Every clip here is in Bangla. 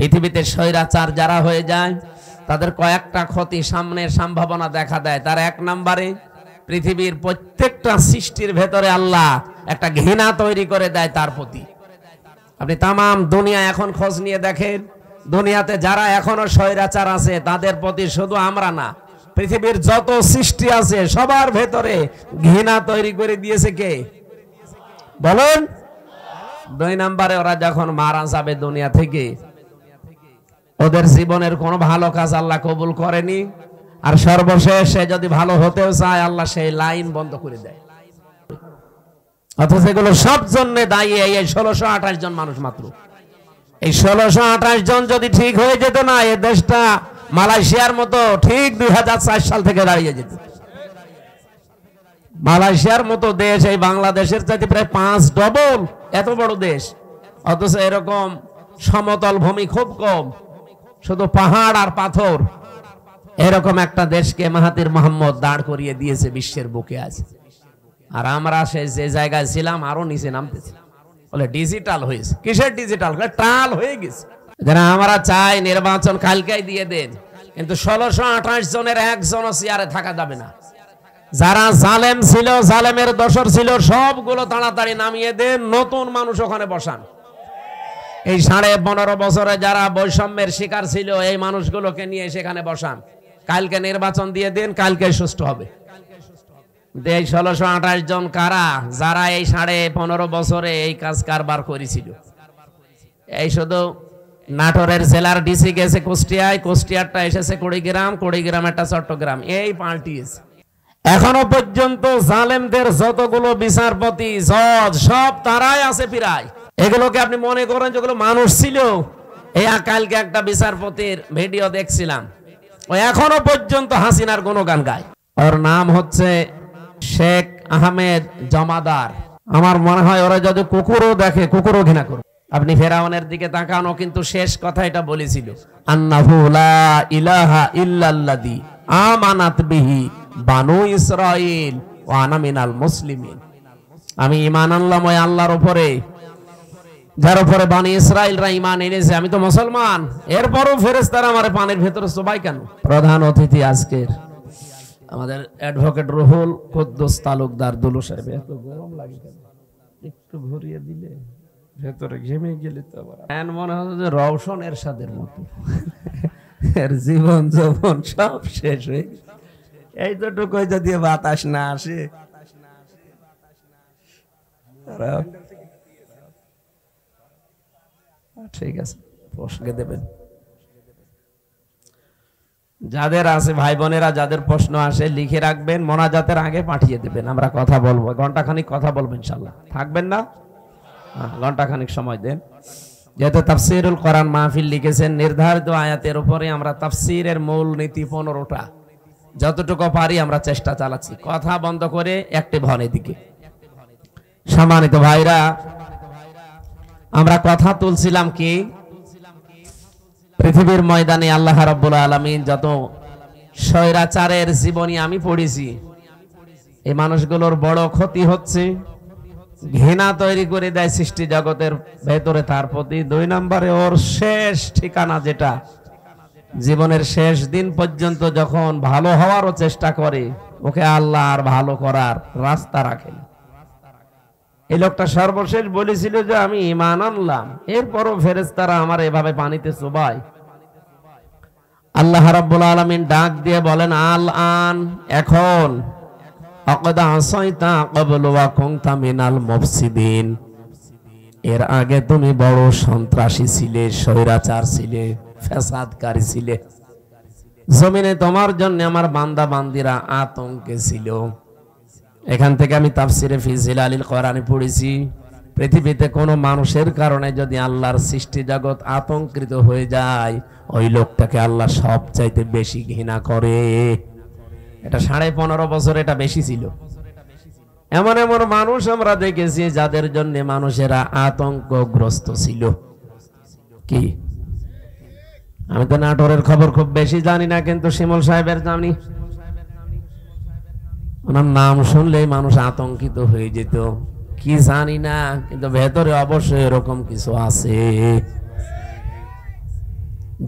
পৃথিবীতে স্বৈরাচার যারা হয়ে যায় তাদের কয়েকটা ক্ষতি সামনের সম্ভাবনা দেখা দেয়। তার এক নম্বরে পৃথিবীর প্রত্যেকটা সৃষ্টির ভেতরে আল্লাহ একটা ঘৃণা তৈরি করে দেয় তার প্রতি। আপনি তামাম দুনিয়া এখন খোঁজ নিয়ে দেখেন, দুনিয়াতে যারা এখনো স্বৈরাচার আছে তাদের প্রতি শুধু আমরা না, পৃথিবীর যত সৃষ্টি আছে সবার ভেতরে ঘৃণা তৈরি করে দিয়েছে কে বলেন? দুই নম্বরে ওরা যখন মারা যাবে দুনিয়া থেকে, ওদের জীবনের কোনো ভালো কাজ আল্লাহ কবুল করেনি, আর সর্বশেষে যদি ভালো হতেও চায় আল্লাহ সেই লাইন বন্ধ করে দেয়। অথচ এগুলো সব জন্য দায়ী এই 1628 জন মানুষ মাত্র। এই 1628 জন যদি ঠিক হয়ে যেত না, এই দেশটা মালয়েশিয়ার মতো ঠিক 2004 সাল থেকে দাঁড়িয়ে যেত। মালয়েশিয়ার মতো দেশ এই বাংলাদেশের চাইতে প্রায় 5 ডবল এত বড় দেশ, অথচ এরকম সমতল ভূমি খুব কম, শুধু পাহাড় আর পাথর। এরকম একটা দেশকে মাহাতির মোহাম্মদ দাঁড় করিয়ে দিয়েছে বিশ্বের বুকে আজ। আর আমরা যে জায়গায় ছিলাম আরো নিচে নামতেছি, বলে ডিজিটাল হয়েছে। কিসের ডিজিটাল? টাল হয়ে গেছে। যারা আমরা চাই নির্বাচন কালকেই দিয়ে দেন, কিন্তু 1628 জনের একজনও চেয়ারে থাকা যাবে না। যারা জালেম ছিল, জালেমের দোসর ছিল, সবগুলো তাড়াতাড়ি নামিয়ে দেন, নতুন মানুষ ওখানে বসান। এই 15.5 বছরে যারা বৈষম্যের শিকার ছিল এই মানুষগুলোকে নিয়ে সেখানে বসান। কালকে নির্বাচন দিয়ে দিন, কালকে সুষ্ঠু হবে। এই 1628 জন কারা? যারা এই 15.5 বছরে এই কাজ কারবার করেছিল। এই শুধু নাটোরের জেলার ডিসি গেছে কুষ্টিয়ায়, কুষ্টিয়ারটা এসেছে কুড়িগ্রাম, কুড়িগ্রামেরটা চট্টগ্রাম, এই পাল্টিয়েছে। এখনো পর্যন্ত জালেমদের যতগুলো বিচারপতি, জজ সব তারাই আছে প্রায়। এগুলোকে আপনি মনে করেন যেগুলো মানুষ ছিল? এই কালকে একটা বিচারপতির ভিডিও দেখছিলাম, ও এখনো পর্যন্ত হাসিনার গুণগান গায়। ওর নাম হচ্ছে শেখ আহমেদ জমাদার। আমার মনে হয় ওরা যদি কুকুরও দেখে কুকুরও ঘৃণা করবে। আপনি ফেরাউনের দিকে তাকানো, কিন্তু শেষ কথা এটা বলেছিল, আন্নাহু লা ইলাহা ইল্লাল্লাযী আমানাত বিহি বানু ইসরাঈল ওয়া আনা মিনাল মুসলিমিন। আমি ঈমান আনলাম ওই আল্লাহর উপরে যার উপরে বনি ইসরাঈলরা ঈমান এনেছে। আমি তো মুসলমান, এরপরও ফেরেশতারা আমারে পানির ভেতরে চোবাই কেন? প্রধান অতিথি আজকের আমাদের অ্যাডভোকেট রুহুল কুদ্দুস তালুকদার দুলু সাহেব। এত গরম লাগে কেন? একটু ঘুরিয়ে দিলে ভেতরে ঘেমে গেলে তো আবার মনে হচ্ছে যে রওশন এরশাদের মতো, এর জীবন যৌবন সব শেষ হয়ে গেছে। এই তো টুকুই যদি বাতাস না আসে। ঠিক আছে, প্রশ্ন দেবেন যাদের আছে, ভাই বোনেরা যাদের প্রশ্ন আসে লিখে রাখবেন, মোনাজাতের আগে পাঠিয়ে দেবেন, আমরা কথা বলবো। ঘন্টাখানিক কথা বলবো ইনশাল্লাহ, থাকবেন না? ঘন্টাখানিক সময় দেন। যেহেতু তাফসীরুল কোরআন মাহফিল লিখেছেন, নির্ধারিত আয়াতের উপরে আমরা তাফসীরের মূল নীতি 15টা, যতটুকু পারি আমরা চেষ্টা চালাচ্ছি। কথা বন্ধ করে অ্যাক্টিভ হন এদিকে। সম্মানিত ভাইরা, আমরা কথা তুলছিলাম কি, পৃথিবীর ময়দানে আল্লাহ রাব্বুল আলামিন যত স্বৈরাচারের জীবনী আমি পড়েছি, এই মানুষগুলোর বড় ক্ষতি হচ্ছে, ঘৃণা তৈরি করে দেয় সৃষ্টি জগতের ভেতরে তার প্রতি। 2 নম্বরে ওর শেষ ঠিকানা, যেটা জীবনের শেষ দিন পর্যন্ত যখন ভালো হওয়ারও চেষ্টা করে, ওকে আল্লাহ আর ভালো করার রাস্তা রাখেন। এই লোকটা সর্বশেষ বলেছিল যে আমি ঈমান আনলাম, এরপরও ফেরেশতারা আমার এভাবে পানিতে চোবায়। আল্লাহ রাব্বুল আলামিন ডাক দিয়ে বলেন, আল আন, এখন, আকাদ আসাইতা ক্বাবলু ওয়া কুনতা মিনাল মুফসিদিন, এর আগে তুমি বড় সন্ত্রাসী ছিলে, স্বৈরাচার ছিলে, ফ্যাসাদকারী ছিলে। জমিনে তোমার জন্য আমার বান্দা বান্দিরা আতঙ্কে ছিল। এখান থেকে আমি তাফসিরে ফি জিলালিল কোরআনে পড়েছি, পৃথিবীতে কোনো মানুষের কারণে যদি আল্লাহর সৃষ্টি জগৎ আতঙ্কিত হয়ে যায়, ওই লোকটাকে আল্লাহ সবচাইতে বেশি ঘৃণা করে। এটা 15.5 বছর এটা বেশি ছিল। এমন এমন মানুষ আমরা দেখেছি যাদের জন্য মানুষেরা আতঙ্কগ্রস্ত ছিল। কি, আমি তো নাটোরের খবর খুব বেশি জানি না, কিন্তু শিমুল সাহেবের জানি। ওনার নাম শুনলেই মানুষ আতঙ্কিত হয়ে যেত। কি জানি না, কিন্তু ভেতরে অবশ্যই এরকম কিছু আছে।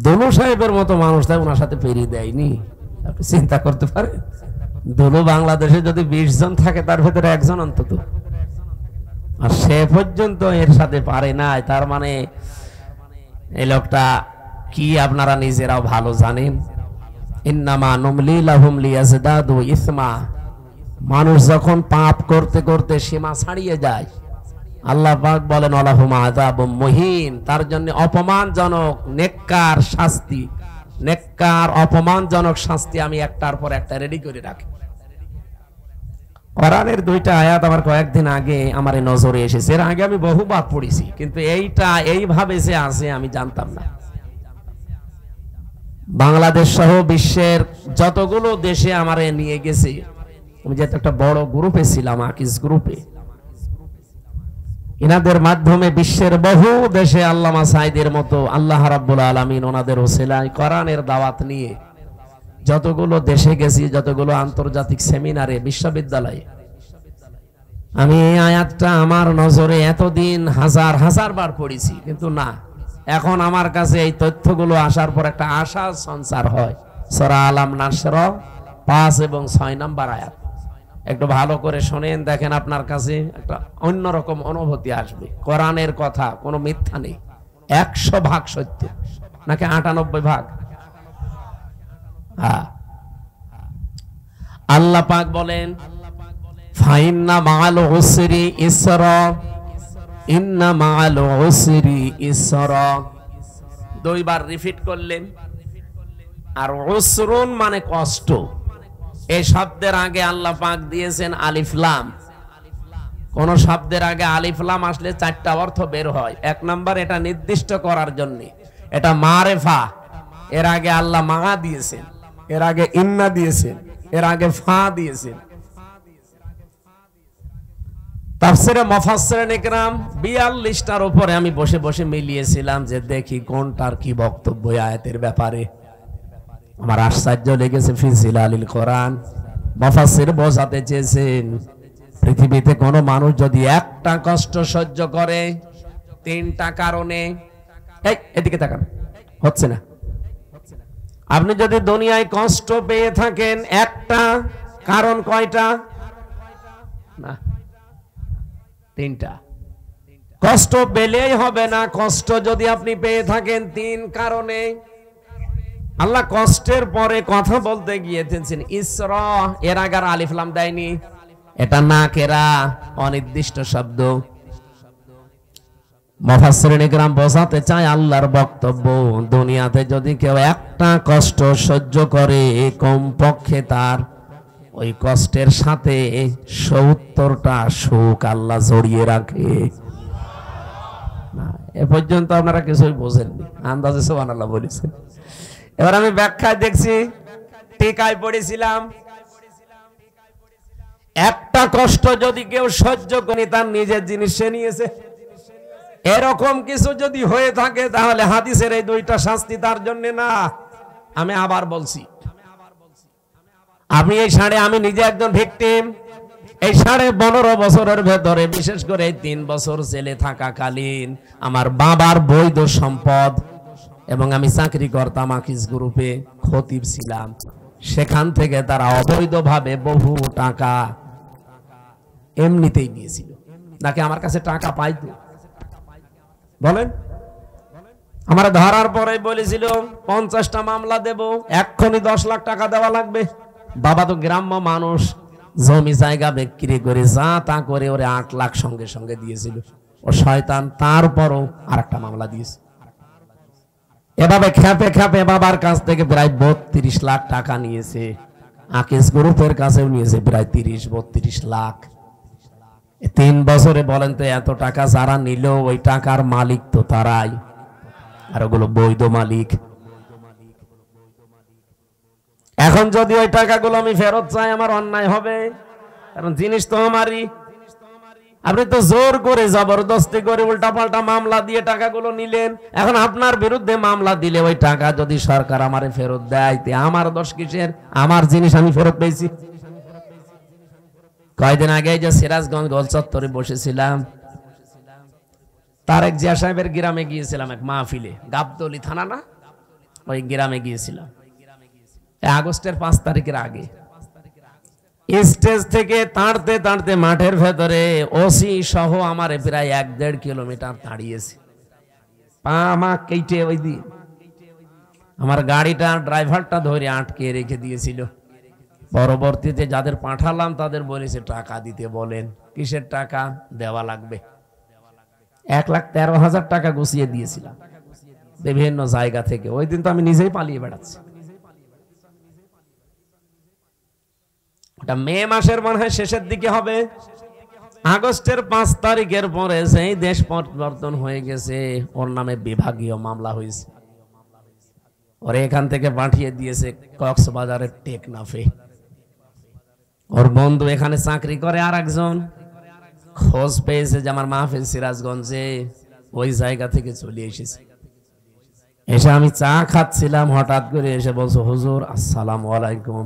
দোলো সাহেবের মতো মানুষ তাই ওনার সাথে পেরিয়ে দেয়নি। আপনি চিন্তা করতে পারেন, দোলো বাংলাদেশে যদি 20 জন থাকে তার ভেতরে একজন অন্তত, আর সে পর্যন্ত এর সাথে পারে নাই। তার মানে এই লোকটা কি আপনারা নিজেরাও ভালো জানেন। ইন্নামা নুমলি লাহুম লিয়াজদাদু ইসমা। মানুষ যখন পাপ করতে করতে সীমা ছাড়িয়ে যায়, আল্লাহ পাক বলেন আলাহুম আযাবুম মুহিন, তার জন্য অপমানজনক নেককার শাস্তি, নেককার অপমানজনক শাস্তি আমি একটার পর একটা রেডি করে রাখি। কোরআনের 2টা আয়াত আমার কয়েকদিন আগে আমার নজরে এসেছে, এর আগে আমি বহুবার পড়েছি, কিন্তু এইটা এইভাবে যে আছে আমি জানতাম না। বাংলাদেশ সহ বিশ্বের যতগুলো দেশে আমারে নিয়ে গেছে, আমি যেহেতু একটা বড় গ্রুপে ছিলাম, আকিস গ্রুপে, ইনাদের মাধ্যমে বিশ্বের বহু দেশে আল্লামা সাইদের মতো আল্লাহ রাব্বুল আলামিন ওনাদের ওসিলায় কোরআনের দাওয়াত নিয়ে যতগুলো দেশে গেছি, যতগুলো আন্তর্জাতিক সেমিনারে, বিশ্ববিদ্যালয়ে, আমি এই আয়াতটা আমার নজরে এতদিন হাজার হাজার বার পড়েছি, কিন্তু না, এখন আমার কাছে এই তথ্যগুলো আসার পর একটা আশা সঞ্চার হয়। সূরা আলাম নাসর 5 এবং 6 নম্বর আয়াত একটু ভালো করে শুনেন, দেখেন আপনার কাছে একটা অন্যরকম অনুভূতি আসবে। কোরআনের কথা কোনো মিথ্যা নেই, 100% সত্য, নাকি 98%? হ্যাঁ, আল্লাহ পাক বলেন ফাইন্না মাআল উসরি ইসরা, ইন্না মাআল উসরি ইসরা, 2 বার রিপিট করলেন। আর উসরুন মানে কষ্ট, এই শব্দের আগে আল্লাহ পাক দিয়েছেন আলিফ লাম। কোন শব্দের আগে আলিফ লাম আসলে 4টা অর্থ বের হয়। 1 নাম্বার, এটা নির্দিষ্ট করার জন্য, এটা মারেফা, এর আগে আল্লাহ মা দিয়েছেন, এর আগে ইন্না দিয়েছেন, এর আগে ফা দিয়েছেন। তাফসিরে মুফাসসিরিন ইকরাম 42টার উপরে আমি বসে বসে মিলিয়েছিলাম যে দেখি কোনটার কি বক্তব্য আয়াতের ব্যাপারে। আমার আশ্চর্য লেগেছে, ফি জিলালিল কোরআন মুফাসসির বোঝাতে চেয়েছেন পৃথিবীতে কোনো মানুষ যদি একটা কষ্ট সহ্য করে 3টা কারণে, এই এদিকে তাকান, হচ্ছে না, আপনি যদি দুনিয়ায় কষ্ট পেয়ে থাকেন একটা কারণ, কয়টা? না, 3টা। কষ্ট পেলেই হবে না, কষ্ট যদি আপনি পেয়ে থাকেন 3 কারণে। আল্লাহ কষ্টের পরে কথা বলতে গিয়েছেন ইসরা, এর আগে আলিফ লাম দেয়নি, এটা নাকেরা, অনির্দিষ্ট শব্দ। মুফাসসিরিন ইকরাম বোঝাতে চায় আল্লাহর বক্তব্য, দুনিয়াতে যদি কেউ একটা কষ্ট সহ্য করে, কমপক্ষে তার ওই কষ্টের সাথে 70টা সুখ আল্লাহ জড়িয়ে রাখে। না, এ পর্যন্ত আপনারা কিছুই বোঝেননি, আন্দাজে সুবহানাল্লাহ বলেছেন। এবার আমি ব্যাখ্যায় দেখছি, টিকায় পড়েছিলাম, একটা কষ্ট যদি কেউ সহ্য করে তার নিজের জিনিস সে নিয়েছে, এরকম কিছু যদি হয়ে থাকে তাহলে হাদিসের এই 2টা শাস্তি তার জন্য না। আমি আবার বলছি, আমি আমি নিজে একজন ভিকটিম। এই 15.5 বছরের ভেতরে, বিশেষ করে এই 3 বছর জেলে থাকাকালীন, আমার বাবার বৈধ সম্পদ, এবং আমি চাকরি করতাম আকিস গ্রুপে, খতিব ছিলাম, সেখান থেকে তারা অবৈধভাবে বহু টাকা এমনিতেই নিয়েছিল। নাকি আমার কাছে টাকা পাইতো? বলেন, আমার ধরার পরে বলেছিল 50টা মামলা দেব, এক্ষুনি 10 লাখ টাকা দেওয়া লাগবে। বাবা তো গ্রাম্য মানুষ, জমি জায়গা বিক্রি করে যা তা করে ওরে 8 লাখ সঙ্গে সঙ্গে দিয়েছিল। ও শয়তান, তারপরও আরেকটা মামলা দিয়েছে। এভাবে খেপে খেপে বাবার কাছ থেকে প্রায় 32 লাখ টাকা নিয়েছে, আকিস গ্রুপের কাছেও নিয়েছে প্রায় 30-32 লাখ। 3 বছরে বলেন তো, এত টাকা যারা নিল ওই টাকার মালিক তো তারাই, আর ওগুলো বৈধ মালিক। এখন যদি ওই টাকাগুলো আমি ফেরত চাই, আমার অন্যায় হবে, কারণ জিনিস তো আমারই। আপনি তো জোর করে জবরদস্তি করে উল্টাপাল্টা মামলা দিয়ে টাকাগুলো নিলেন। এখন আপনার বিরুদ্ধে মামলা দিলে ওই টাকা যদি সরকার আমারে ফেরত দেয়, আমার দোষ কিসের? আমার জিনিস আমি ফেরত পেয়েছি। কয়েকদিন আগে যে সিরাজগঞ্জ গোল চত্বরে বসেছিলাম, তারেক জিয়া সাহেবের গ্রামে গিয়েছিলাম এক মাহফিলে, গাবতলী থানা না, ওই গ্রামে গিয়েছিলাম আগস্টের 5 তারিখের আগে। স্টেজ থেকে তাড়তে তাড়তে মাঠের ভেতরে ওসি সহ আমারে প্রায় 1-1.5 কিলোমিটার তাড়িয়েছে। পা মা কেটে ওই দিন আমার গাড়িটা ড্রাইভারটা ধরে আটকে রেখে দিয়েছিল। পরবর্তীতে যাদের পাঠালাম তাদের বলেছে টাকা দিতে বলেন। কিসের টাকা দেওয়া লাগবে? 1,13,000 টাকা গুছিয়ে দিয়েছিলাম বিভিন্ন জায়গা থেকে। ওই দিন তো আমি নিজেই পালিয়ে বেড়াচ্ছি। ওটা মে মাসের মনে হয় শেষের দিকে হবে। আগস্টের 5 তারিখের পরে সেই দেশ পরিবর্তন হয়ে গেছে, ওর নামে বিভাগীয় মামলা হয়েছে। ওরে এখান থেকে পাঠিয়ে দিয়েছে কক্সবাজারের টেকনাফে। ওর বন্ধু এখানে চাকরি করে, আর একজন খোঁজ পেয়েছে যে আমার মাহফিল সিরাজগঞ্জে, ওই জায়গা থেকে চলে এসেছে। এসে আমি চা খাচ্ছিলাম, হঠাৎ করে এসে বলছো, হুজুর আসসালামু আলাইকুম,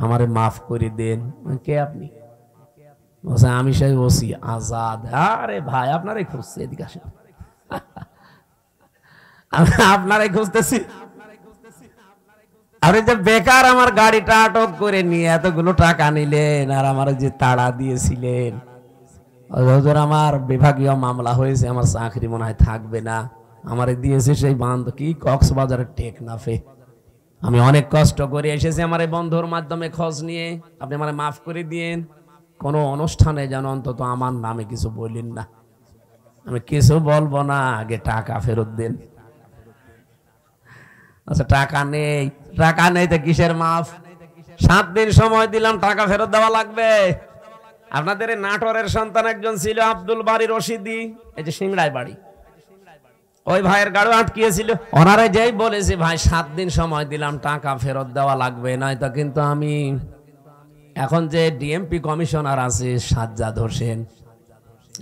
আমারে মাফ করে দেন। কে আপনি? বলছে আমি সেই ওসি আজাদ। আরে ভাই আপনারাই খুঁজছে, এদিকে আসেন। আপনারাই খুঁজতেছি। আরে যে বেকার আমার গাড়িটা আটক করে নিয়ে এতগুলো টাকা নিলেন, আর আমার যে তাড়া দিয়েছিলেন, হুজুর আমার বিভাগীয় মামলা হয়েছে, আমার চাকরি মনে হয় থাকবে না। আমারে দিয়েছে সেই বান্ধব কি কক্সবাজারের টেকনাফে। আমি অনেক কষ্ট করে এসেছি আমার এই বন্ধুর মাধ্যমে খোঁজ নিয়ে, আপনি আমারে মাফ করে দিয়েন। কোনো অনুষ্ঠানে যেন অন্তত আমার নামে কিছু বললেন না। আমি কিছু বলবো না, আগে টাকা ফেরত দেন। আচ্ছা টাকা নেই, টাকা নেই তো কিসের মাফ? 7 দিন সময় দিলাম, টাকা ফেরত দেওয়া লাগবে। আপনাদের এই নাটোরের সন্তান একজন ছিল আব্দুল বারী রশিদি, এই যে সিংড়ায় বাড়ি, ওই ভাইয়ের গাড়ি আটকিয়েছিল। ওনারা যেই বলেছে ভাই 7 দিন সময় দিলাম, টাকা ফেরত দেওয়া লাগবে, নয়তো কিন্তু আমি এখন যে ডিএমপি কমিশনার আছে সাজ্জাদ হোসেন,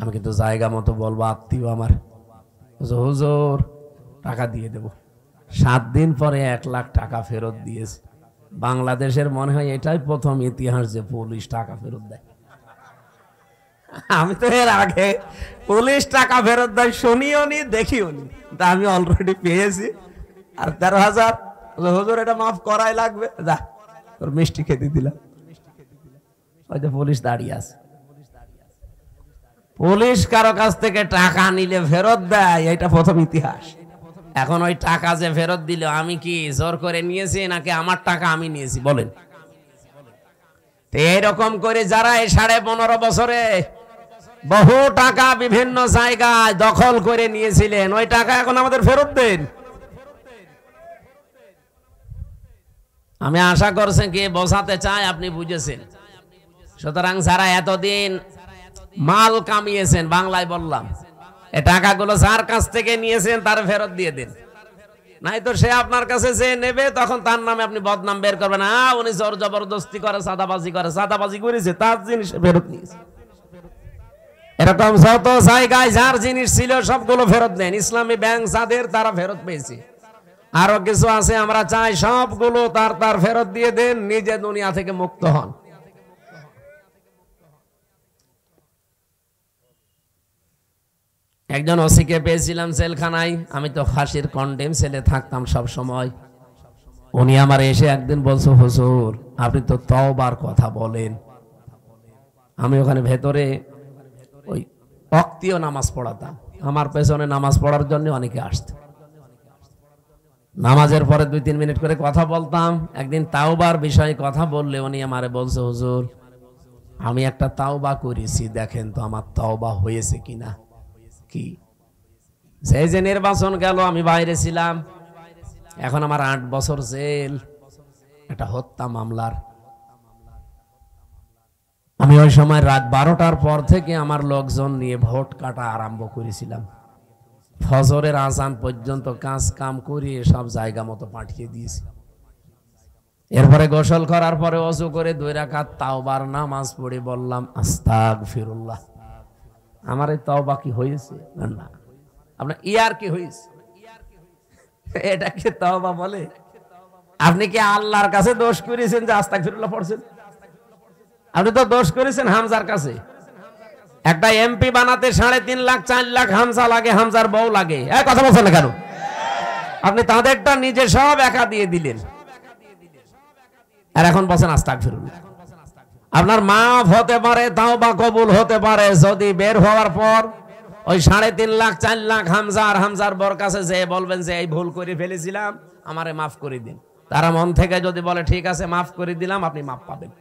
আমি কিন্তু জায়গা মতো বলবো, আত্মীয় আমার, হুজুর টাকা দিয়ে দেব। 7 দিন পরে 1 লাখ টাকা ফেরত দিয়েছে। বাংলাদেশের মনে হয় এটাই প্রথম ইতিহাস যে পুলিশ টাকা ফেরত দেয়। আমি তো এর আগে পুলিশ টাকা ফেরত দেয় শুনিও নি, দেখিও নি, তা আমি অলরেডি পেয়েছি। আর 13,000 হুজুর এটা মাফ করাই লাগবে, যা তোর মিষ্টি খেতে দিলাম। হয়তো পুলিশ দাঁড়িয়ে আছে। পুলিশ কারো কাছ থেকে টাকা নিলে ফেরত দেয়, এটা প্রথম ইতিহাস। এখন ওই টাকা যে ফেরত দিল, আমি কি জোর করে নিয়েছি নাকি আমার টাকা আমি নিয়েছি বলেন? এইরকম করে যারা এই 15.5 বছরে বহু টাকা বিভিন্ন জায়গায় দখল করে নিয়েছিলেন, ওই টাকা এখন আমাদের ফেরত দেন। আমি আশা করছেন কি বোঝাতে চাই আপনি বুঝেছেন। সুতরাং যারা এতদিন মাল কামিয়েছেন, বাংলায় বললাম, এই টাকাগুলো যার কাছ থেকে নিয়েছেন তার ফেরত দিয়ে দিন। নাই তো সে আপনার কাছে যে নেবে, তখন তার নামে আপনি বদনাম বের করবেন, উনি জোর জবরদস্তি করে, সাদাবাজি করে, সাদাবাজি করেছে, তার জিনিস ফেরত নিয়েছে। এরকম যত জায়গায় যার জিনিস ছিল সবগুলো ফেরত দেন। ইসলামী ব্যাংক যাদের, তারা ফেরত পেয়েছে। আরো কিছু আছে, আমরা চাই সবগুলো তার ফেরত দিয়ে দেন, নিজে দুনিয়া থেকে মুক্ত হন। একজন ওসিকে পেয়েছিলাম জেলখানায়, আমি তো ফাঁসির কন্ডেম সেলে থাকতাম সব সময়। উনি আমার এসে একদিন বলছো, হুজুর আপনি তো তওবার কথা বলেন। আমি ওখানে ভেতরে ওই ওয়াক্তীয় নামাজ পড়াতাম, আমার পেছনে নামাজ পড়ার জন্য অনেকে আসত। নামাজের পরে 2-3 মিনিট করে কথা বলতাম। একদিন তাওবার বিষয়ে কথা বললে উনি আমারে বলছে, হুজুর আমি একটা তাওবা করেছি, দেখেন তো আমার তাওবা হয়েছে কিনা। কি সেই যে নির্বাচন গেল, আমি বাইরে ছিলাম, এখন আমার 8 বছর জেল, একটা হত্যা মামলার। আমি ওই সময় রাত 12টার পর থেকে আমার লোকজন নিয়ে ভোট কাটা আরম্ভ করেছিলাম। ফজরের আজান পর্যন্ত কাজ কাম করিয়ে সব জায়গা মতো পাঠিয়ে দিয়েছি। এরপরে গোসল করার পরে ওযু করে 2 রাকাত তাওবার নামাজ পড়ে বললাম, আস্তাগফিরুল্লাহ। আমার এই তওবা কি হয়েছে? না, আপনার ইয়ার কি হয়েছে? এটাকে তওবা বলে? আপনি কি আল্লাহর কাছে দোষ করেছেন যে আস্তাগফিরুল্লাহ পড়ছেন? আপনি তো দোষ করেছেন হামজার কাছে। একটা এমপি বানাতে 3.5 লাখ 4 লাখ হামজা লাগে, হামজার বউ লাগে। কথা বলছেন না কেন? আপনি তাদেরটা নিজে সব একা দিয়ে দিলেন, আর এখন বলছেন আস্তাগফিরুল্লাহ। আপনার মাফ হতে পারে, তাওবা কবুল হতে পারে যদি বের হওয়ার পর ওই 3.5 লাখ 4 লাখ হামজার বর কাছে যে বলবেন যে এই ভুল করে ফেলেছিলাম, আমারে মাফ করে দিন। তারা মন থেকে যদি বলে ঠিক আছে মাফ করে দিলাম, আপনি মাফ পাবেন।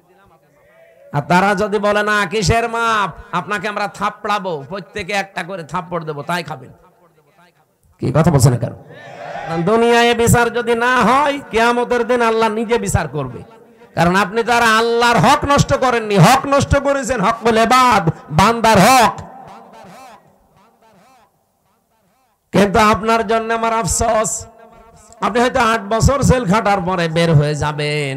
আর তারা যদি বলে না কিসের মাপ, আপনাকে আমরা থাপড়াবো, প্রত্যেকে একটা করে থাপ্পড় দেবো, তাই খাবেন। কি কথা বলছেন কেন? দুনিয়ায় বিচার যদি না হয়, কিয়ামতের দিন আল্লাহ নিজে বিচার করবে। কারণ আপনি তারা আল্লাহর হক নষ্ট করেননি, হক নষ্ট করেছেন হকুল ইবাদ, বান্দার হক। কিন্তু আপনার জন্য আমার আফসোস, আপনি হয়তো 8 বছর জেল খাটার পরে বের হয়ে যাবেন,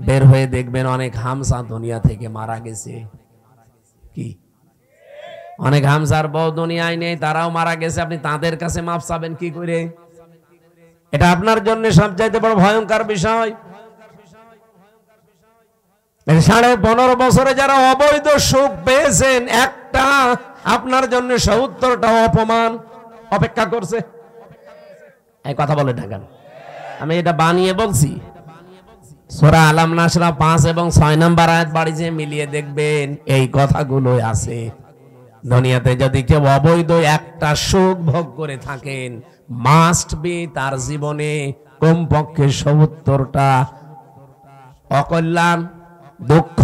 বের হয়ে দেখবেন অনেক হামসা দুনিয়া থেকে মারা গেছে। কি অনেক হামসার বউ দুনিয়ায় নেই, তারাও মারা গেছে। আপনি তাদের কাছে মাফ চাবেন কি করে? এটা আপনার জন্য সবচাইতে বড় ভয়ঙ্কর বিষয়। 15.5 বছরে যারা অবৈধ সুখ পেয়েছেন, একটা আপনার জন্য 70টা অপমান অপেক্ষা করছে। এই কথা বলে ঢাকান, আমি এটা বানিয়ে বলছি। সূরা আলাম নাসরা 5 এবং 6 নম্বর আয়াত বাড়ি যে মিলিয়ে দেখবেন এই কথাগুলো আছে। দুনিয়াতে যদি কেউ অবৈধ একটা সুখ ভোগ করে থাকেন, মাস্ট বি তার জীবনে কমপক্ষে 70টা অকল্যাণ, দুঃখ,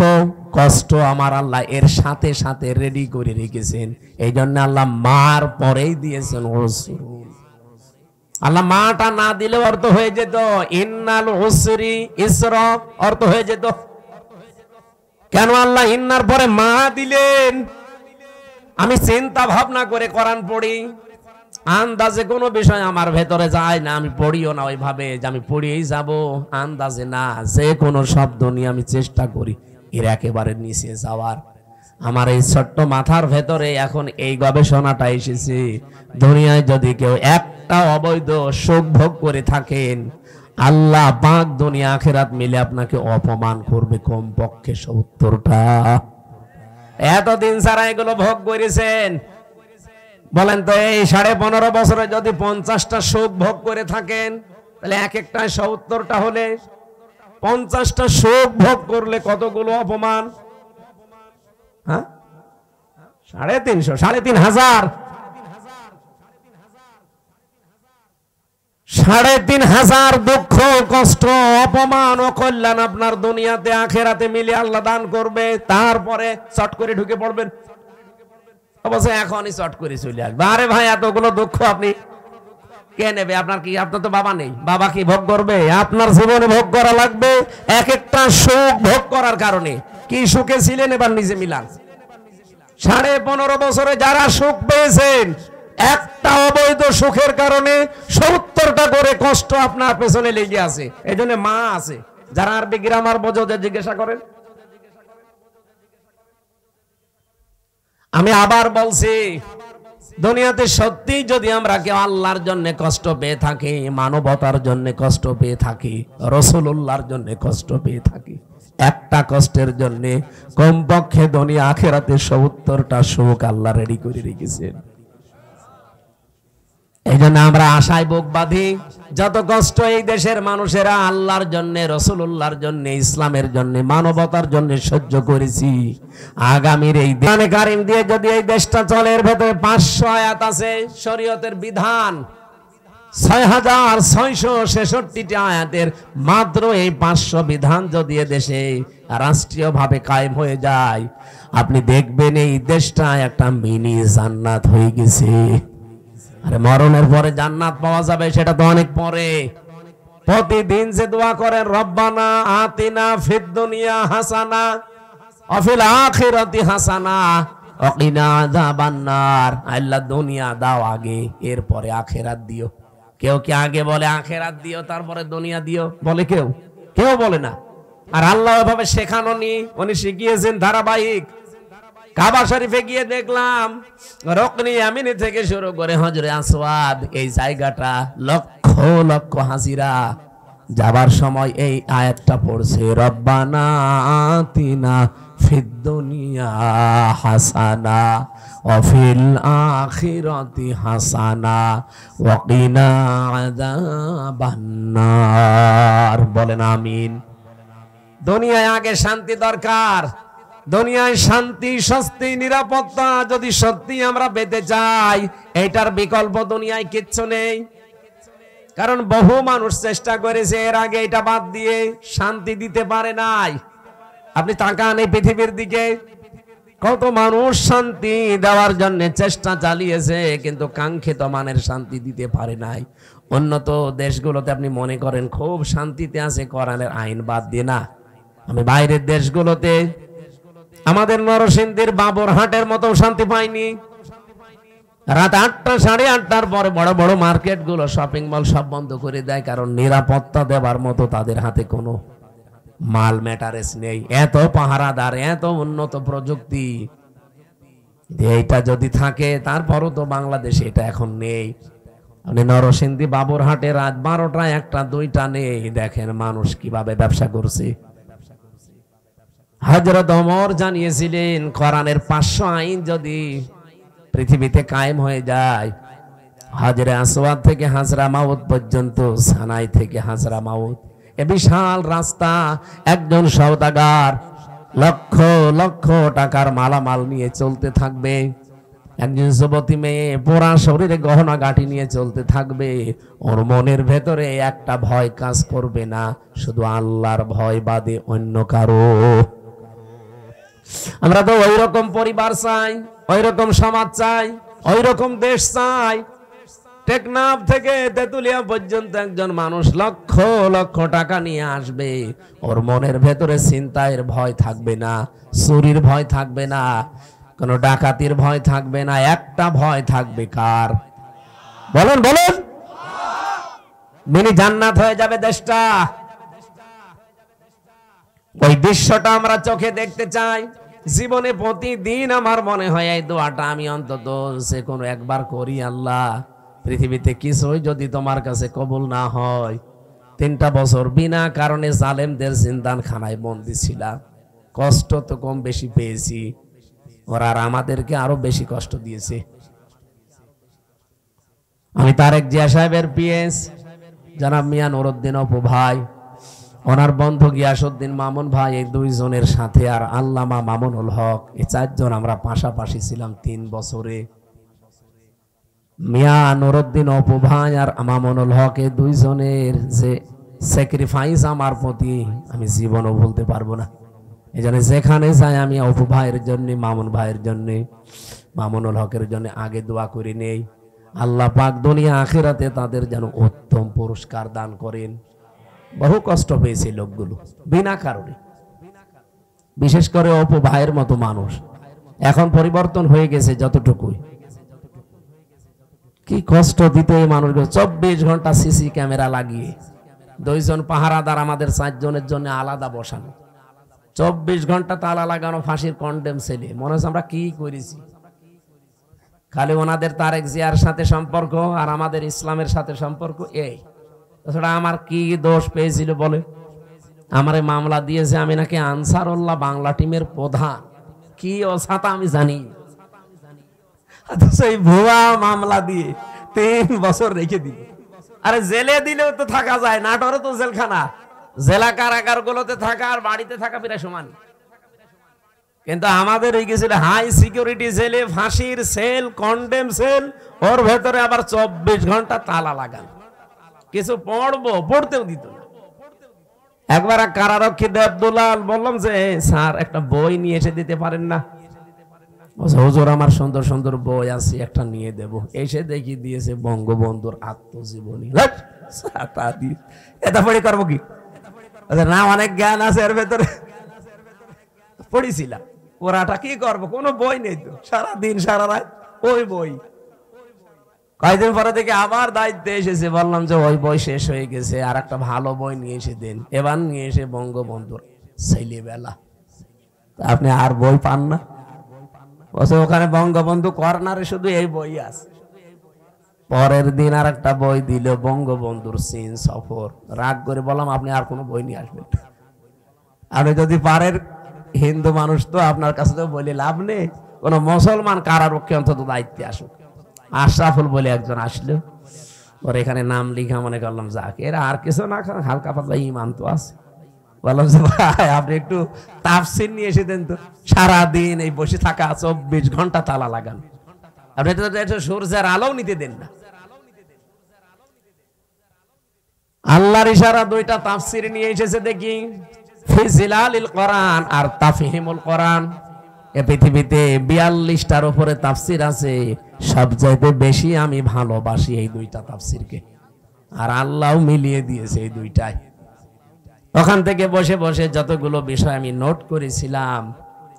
কষ্ট আমার আল্লাহ এর সাথে সাথে রেডি করে রেখেছেন। এই জন্য আল্লাহ মার পরেই দিয়েছেন উসর। আল্লাহ মাটা না দিলে অর্থ হয়ে যেত ইন্নাল উসরি ইসরা, অর্থ হয়ে যেত। কেন আল্লাহ ইন্নার পরে মা দিলেন? আমি চিন্তা ভাবনা করে কোরআন পড়ি, আন্দাজে কোনো বিষয় আমার ভেতরে যায় না, আমি পড়িও না ওইভাবে যে আমি পড়িয়েই যাব, আন্দাজে না, যে কোনো শব্দ নিয়ে আমি চেষ্টা করি এর একেবারে নিচে যাওয়ার। আমার এই ছোট্ট মাথার ভেতরে এখন এই গবেষণাটা এসেছে, দুনিয়ায় যদি কেউ একটা অবৈধ সুখ ভোগ করে থাকেন, আল্লাহ পাক দুনিয়া আখিরাত মিলে আপনাকে অপমান করবে কমপক্ষে 70টা। এতদিন যারা এগুলো ভোগ করেছেন, বলেন তো এই 15.5 বছরে যদি 50টা সুখ ভোগ করে থাকেন, তাহলে এক একটা 70টা হলে 50টা সুখ ভোগ করলে কতগুলো অপমান? হ্যাঁ, 350, 3,500, 3,500 দুঃখ, কষ্ট, অপমান ও কল্যাণ আপনার দুনিয়াতে আখেরাতে মিলে আল্লাহ দান করবে। তারপরে চট করে ঢুকে পড়বেন, অবশ্যই এখনই চট করে চলে আসবে। আরে ভাই, এতগুলো দুঃখ আপনি কে নেবে? আপনার কি, আপনার তো বাবা নেই, বাবা কি ভোগ করবে? আপনার জীবনে ভোগ করা লাগবে। এক একটা সুখ ভোগ করার কারণে কি সুখে ছিলেন এবার নিজে মিলান। 15.5 বছরে যারা সুখ পেয়েছেন, একটা অবৈধ সুখের কারণে 70টা করে কষ্ট আপনার পেছনে লেগে আছে। এই জন্য মা আছে, যারা আরবি গ্রামার বোঝো জিজ্ঞাসা করেন। আমি আবার বলছি, দুনিয়াতে সত্যি যদি আমরা কেউ আল্লাহর জন্য কষ্ট পেয়ে থাকি, মানবতার জন্য কষ্ট পেয়ে থাকি, রাসূলুল্লাহর জন্য কষ্ট পেয়ে থাকি, একটা কষ্টের জন্য কমপক্ষে দুনিয়া আখিরাতে 70টা সুখ আল্লাহ রেডি করে রেখেছেন। এই জন্য আমরা আশায় বুক বাঁধি, যত কষ্ট এই দেশের মানুষেরা আল্লাহর জন্য, রাসূলুল্লাহর জন্য, ইসলামের জন্য, মানবতার জন্য সহ্য করেছি, আগামীর এই কোরআনে কারীম দিয়ে যদি এই দেশটা চলে, এর ভেতরে 500 আয়াত আছে শরীয়তের বিধান, 6,666টা আয়াতের মাত্র এই 500 বিধান যদি দেশে রাষ্ট্রীয়ভাবে কায়েম হয়ে যায়, আপনি দেখবেন এই দেশটা একটা মিনি জান্নাত হয়ে গেছে। আরে মরণের পরে জান্নাত পাওয়া যাবে সেটা তো অনেক পরে। প্রতিদিন যে দোয়া করেন, রব্বানা আতিনা ফিদ দুনিয়া হাসানা ওয়া ফিল আখিরাতি হাসানা ওয়া কিনা আযাবান্নার, আল্লাহ দুনিয়া দাও আগে, এরপরে আখিরাত দিও। কেউ কি আগে বলে আখিরাত দিও তারপরে দুনিয়া দিও? বলে কেউ? কেউ বলে না। আর আল্লাহ এভাবে শেখানো নি, উনি শিখিয়েছেন ধারাবাহিক। কাবা শরীফে গিয়ে দেখলাম রকনি আমিনি থেকে শুরু করে হজরে আসওয়াদ, এই জায়গাটা লক্ষ লক্ষ হাজিরা যাবার সময় এই আয়াতটা পড়ছে, রব্বানা আতিনা ফিদ দুনিয়া হাসানা ওয়া ফিল আখিরাতি হাসানা ওয়া কিনা আযাবান নার। বলেন আমিন। দুনিয়ায় আগে শান্তি দরকার। দুনিয়ায় শান্তি, স্বস্তি, নিরাপত্তা যদি সত্যি আমরা পেতে চাই, এটার বিকল্প দুনিয়ায় কিচ্ছু নেই। কারণ বহু মানুষ চেষ্টা করেছে এর আগে এটা বাদ দিয়ে, শান্তি দিতে পারে নাই। আপনি তাকান এই পৃথিবীর দিকে, কত মানুষ শান্তি দেওয়ার জন্য চেষ্টা চালিয়েছে, কিন্তু কাঙ্ক্ষিত মানের শান্তি দিতে পারে নাই। উন্নত দেশগুলোতে আপনি মনে করেন খুব শান্তিতে আছে, কোরআনের আইন বাদ দিয়ে না। আমি বাইরের দেশগুলোতে, আমাদের নরসিংদীর বাবুরহাটের মতো শান্তি পাইনি। রাত 8টা, 8:30টার পরে বড় বড় মার্কেট গুলো, শপিং মল সব বন্ধ করে দেয়, কারণ নিরাপত্তা দেওয়ার মতো তাদের হাতে কোনো মাল ম্যাটারেস নেই। এত পাহারাদার, এত উন্নত প্রযুক্তি, এইটা যদি থাকে, তারপরও তো বাংলাদেশে এটা এখন নেই। আপনি নরসিংদী বাবুরহাটে রাত 12টা, 1টা, 2টা নেই, দেখেন মানুষ কিভাবে ব্যবসা করছে। হযরত ওমর জানিয়েছিলেন, কোরআনের 500 আইন যদি পৃথিবীতে কায়েম হয়ে যায়, হাজরে আসওয়াদ থেকে হাজরা মাউত পর্যন্ত, সানাই থেকে হাজরা মাউত, এ বিশাল রাস্তা, একজন সওদাগার লক্ষ লক্ষ টাকার মালামাল নিয়ে চলতে থাকবে। একজন যুবতী মেয়ে পোড়া শরীরে গহনা গাঁটি নিয়ে চলতে থাকবে। ওর মনের ভেতরে একটা ভয় কাজ করবে না, শুধু আল্লাহর ভয় বাদে অন্য কারো। আমরা তো ওই রকম পরিবার চাই, ওই রকম সমাজ চাই, ওই রকম দেশ চাই। টেকনাফ থেকে তেতুলিয়া পর্যন্ত একজন মানুষ লক্ষ লক্ষ টাকা নিয়ে আসবে, ওর মনের ভেতরে ছিনতাইয়ের ভয় থাকবে না, চুরির ভয় থাকবে না, কোনো ডাকাতির ভয় থাকবে না। একটা ভয় থাকবে, কার? বলেন বলেন। মিনি জান্নাত হয়ে যাবে দেশটা। ওই দৃশ্যটা আমরা চোখে দেখতে চাই। জীবনে প্রতিদিন আমার মনে হয় এই দোয়াটা আমি অন্তত সে কোনো একবার করি, আল্লাহ পৃথিবীতে কিছুই যদি তোমার কাছে কবুল না হয়, 3টা বছর বিনা কারণে জালেমদের জিন্দানখানায় বন্দী ছিলাম, কষ্ট তো কম বেশি পেয়েছি, ওরা আর আমাদেরকে আরো বেশি কষ্ট দিয়েছে। আমি তারেক জিয়া সাহেবের পিএস জনাব মিয়া নুরউদ্দিন অপু ভাই, ওনার বন্ধু গিয়াসউদ্দিন মামুন ভাই, এই 2 জনের সাথে আর আল্লামা মামুনুল হক, এই 4 জন আমরা পাশাপাশি ছিলাম 3 বছরে। মিয়া নুরউদ্দিন অপু ভাই আর মামুনুল হক, এই 2 জনের যে স্যাক্রিফাইস আমার প্রতি আমি জীবনও ভুলতে পারবো না। এই জন্য যেখানে যাই আমি অপু ভাইয়ের জন্য, মামুন ভাইয়ের জন্য, মামুনুল হকের জন্য আগে দোয়া করে নেই, আল্লাহ পাক দুনিয়া আখিরাতে তাদের যেন উত্তম পুরস্কার দান করেন। বহু কষ্ট পেয়েছে লোকগুলো বিনা কারণে, বিশেষ করে অপু ভাইয়ের মতো মানুষ। এখন পরিবর্তন হয়ে গেছে যতটুকুই, কি কষ্ট দিত এই মানুষগুলো। 24 ঘন্টা সিসি ক্যামেরা লাগিয়ে, 2 জন পাহারাদার আমাদের 4 জনের জন্য আলাদা বসানো, 24 ঘন্টা তালা লাগানো, ফাঁসির কন্ডেম ছেলে। মনে হচ্ছে আমরা কি করেছি। খালি ওনাদের তারেক জিয়ার সাথে সম্পর্ক আর আমাদের ইসলামের সাথে সম্পর্ক, এই তাছাড়া আমার কি দোষ পেয়েছিল বলে? আমারে মামলা দিয়েছে, আমি নাকি আনসারুল্লাহ বাংলা টিমের প্রধান, কি অসাতা আমি জানি। সেই ভুয়া মামলা দিয়ে 3 বছর রেখে দিল। আরে জেলে দিলেও তো থাকা যায়, নাটোরে তো জেলখানা, জেলা কারাগার গুলোতে থাকা আর বাড়িতে থাকা প্রায় সমান। কিন্তু আমাদের এই গেছিল হাই সিকিউরিটি জেলে, ফাঁসির সেল, কন্ডেম সেল, ওর ভেতরে আবার 24 ঘন্টা তালা লাগান। কিছু পড়তেও দিত না। একবার কারারক্ষী দেবদুলাল বললাম যে স্যার একটা বই নিয়ে এসে দিতে পারেন না? হুজুর আমার সুন্দর সুন্দর বই আছে, একটা নিয়ে দেব। এসে দেখি দিয়েছে বঙ্গবন্ধুর আত্মজীবনী। এটা পড়ি করবো কি না, অনেক জ্ঞান আছে এর ভেতরে, পড়েছিলাম। ওরাটা কি করবো, কোনো বই নেই তো, সারাদিন সারা রাত ওই বই। কয়েকদিন পরে দেখে আবার দায়িত্বে এসেছে, বললাম যে ওই বই শেষ হয়ে গেছে, আর একটা ভালো বই নিয়ে এসে দেন। এবার নিয়ে এসে বঙ্গবন্ধুর ছেলেবেলা। আপনি আর বই পান না? ওখানে বঙ্গবন্ধু কর্নারে শুধু এই বই আছে। পরের দিন আর একটা বই দিল, বঙ্গবন্ধুর চীন সফর। রাগ করে বললাম আপনি আর কোনো বই নিয়ে আসবেন, আপনি যদি পারেন হিন্দু মানুষ তো আপনার কাছে তো বলে লাভ নেই, কোন মুসলমান কারারক্ষী অন্তত দায়িত্বে আসুক। আশরাফুল বলে একজন আসলো, ওর এখানে নাম লিখা, মনে করলাম যাক এরা আর কিছু না, হালকা পাতলা ইমান তো আছে। বললাম যে ভাই আপনি একটু তাফসীর নিয়ে এসে দেন তো, সারাদিন এই বসে থাকা 24 ঘন্টা তালা লাগান, আপনি তো একটু সূর্যের আলো নিতে দেন না। আল্লাহর ইশারা দুইটা তাফসীর নিয়ে এসেছে দেখি, ফি জিলালিল কোরআন আর তাফহিমুল কোরআন। এই পৃথিবীতে 42টার উপরে তাফসীর আছে, সবচাইতে বেশি আমি ভালোবাসি এই দুইটা তাফসীরকে, আর আল্লাহও মিলিয়ে দিয়েছে এই দুইটাই। ওখান থেকে বসে বসে যতগুলো বিষয় আমি নোট করেছিলাম,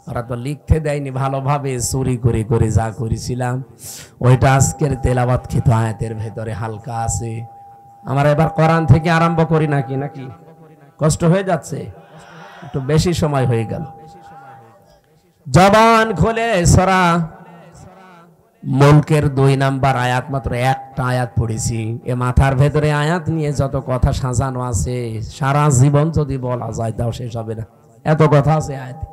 ওরা তো লিখতে দেয়নি, ভালোভাবে চুরি করে করে যা করেছিলাম ওইটা আজকের তেলাওয়াতকৃত আয়াতের ভেতরে হালকা আছে। আমার এবার কোরআন থেকে আরম্ভ করি নাকি নাকি কষ্ট হয়ে যাচ্ছে, একটু বেশি সময় হয়ে গেল। জবান খুলে সূরা মুলকের 2 নাম্বার আয়াত, মাত্র একটা আয়াত পড়েছি। এ মাথার ভেতরে আয়াত নিয়ে যত কথা সাজানো আছে, সারা জীবন যদি বলা যায় তাও শেষ হবে না, এত কথা আছে আয়াতে।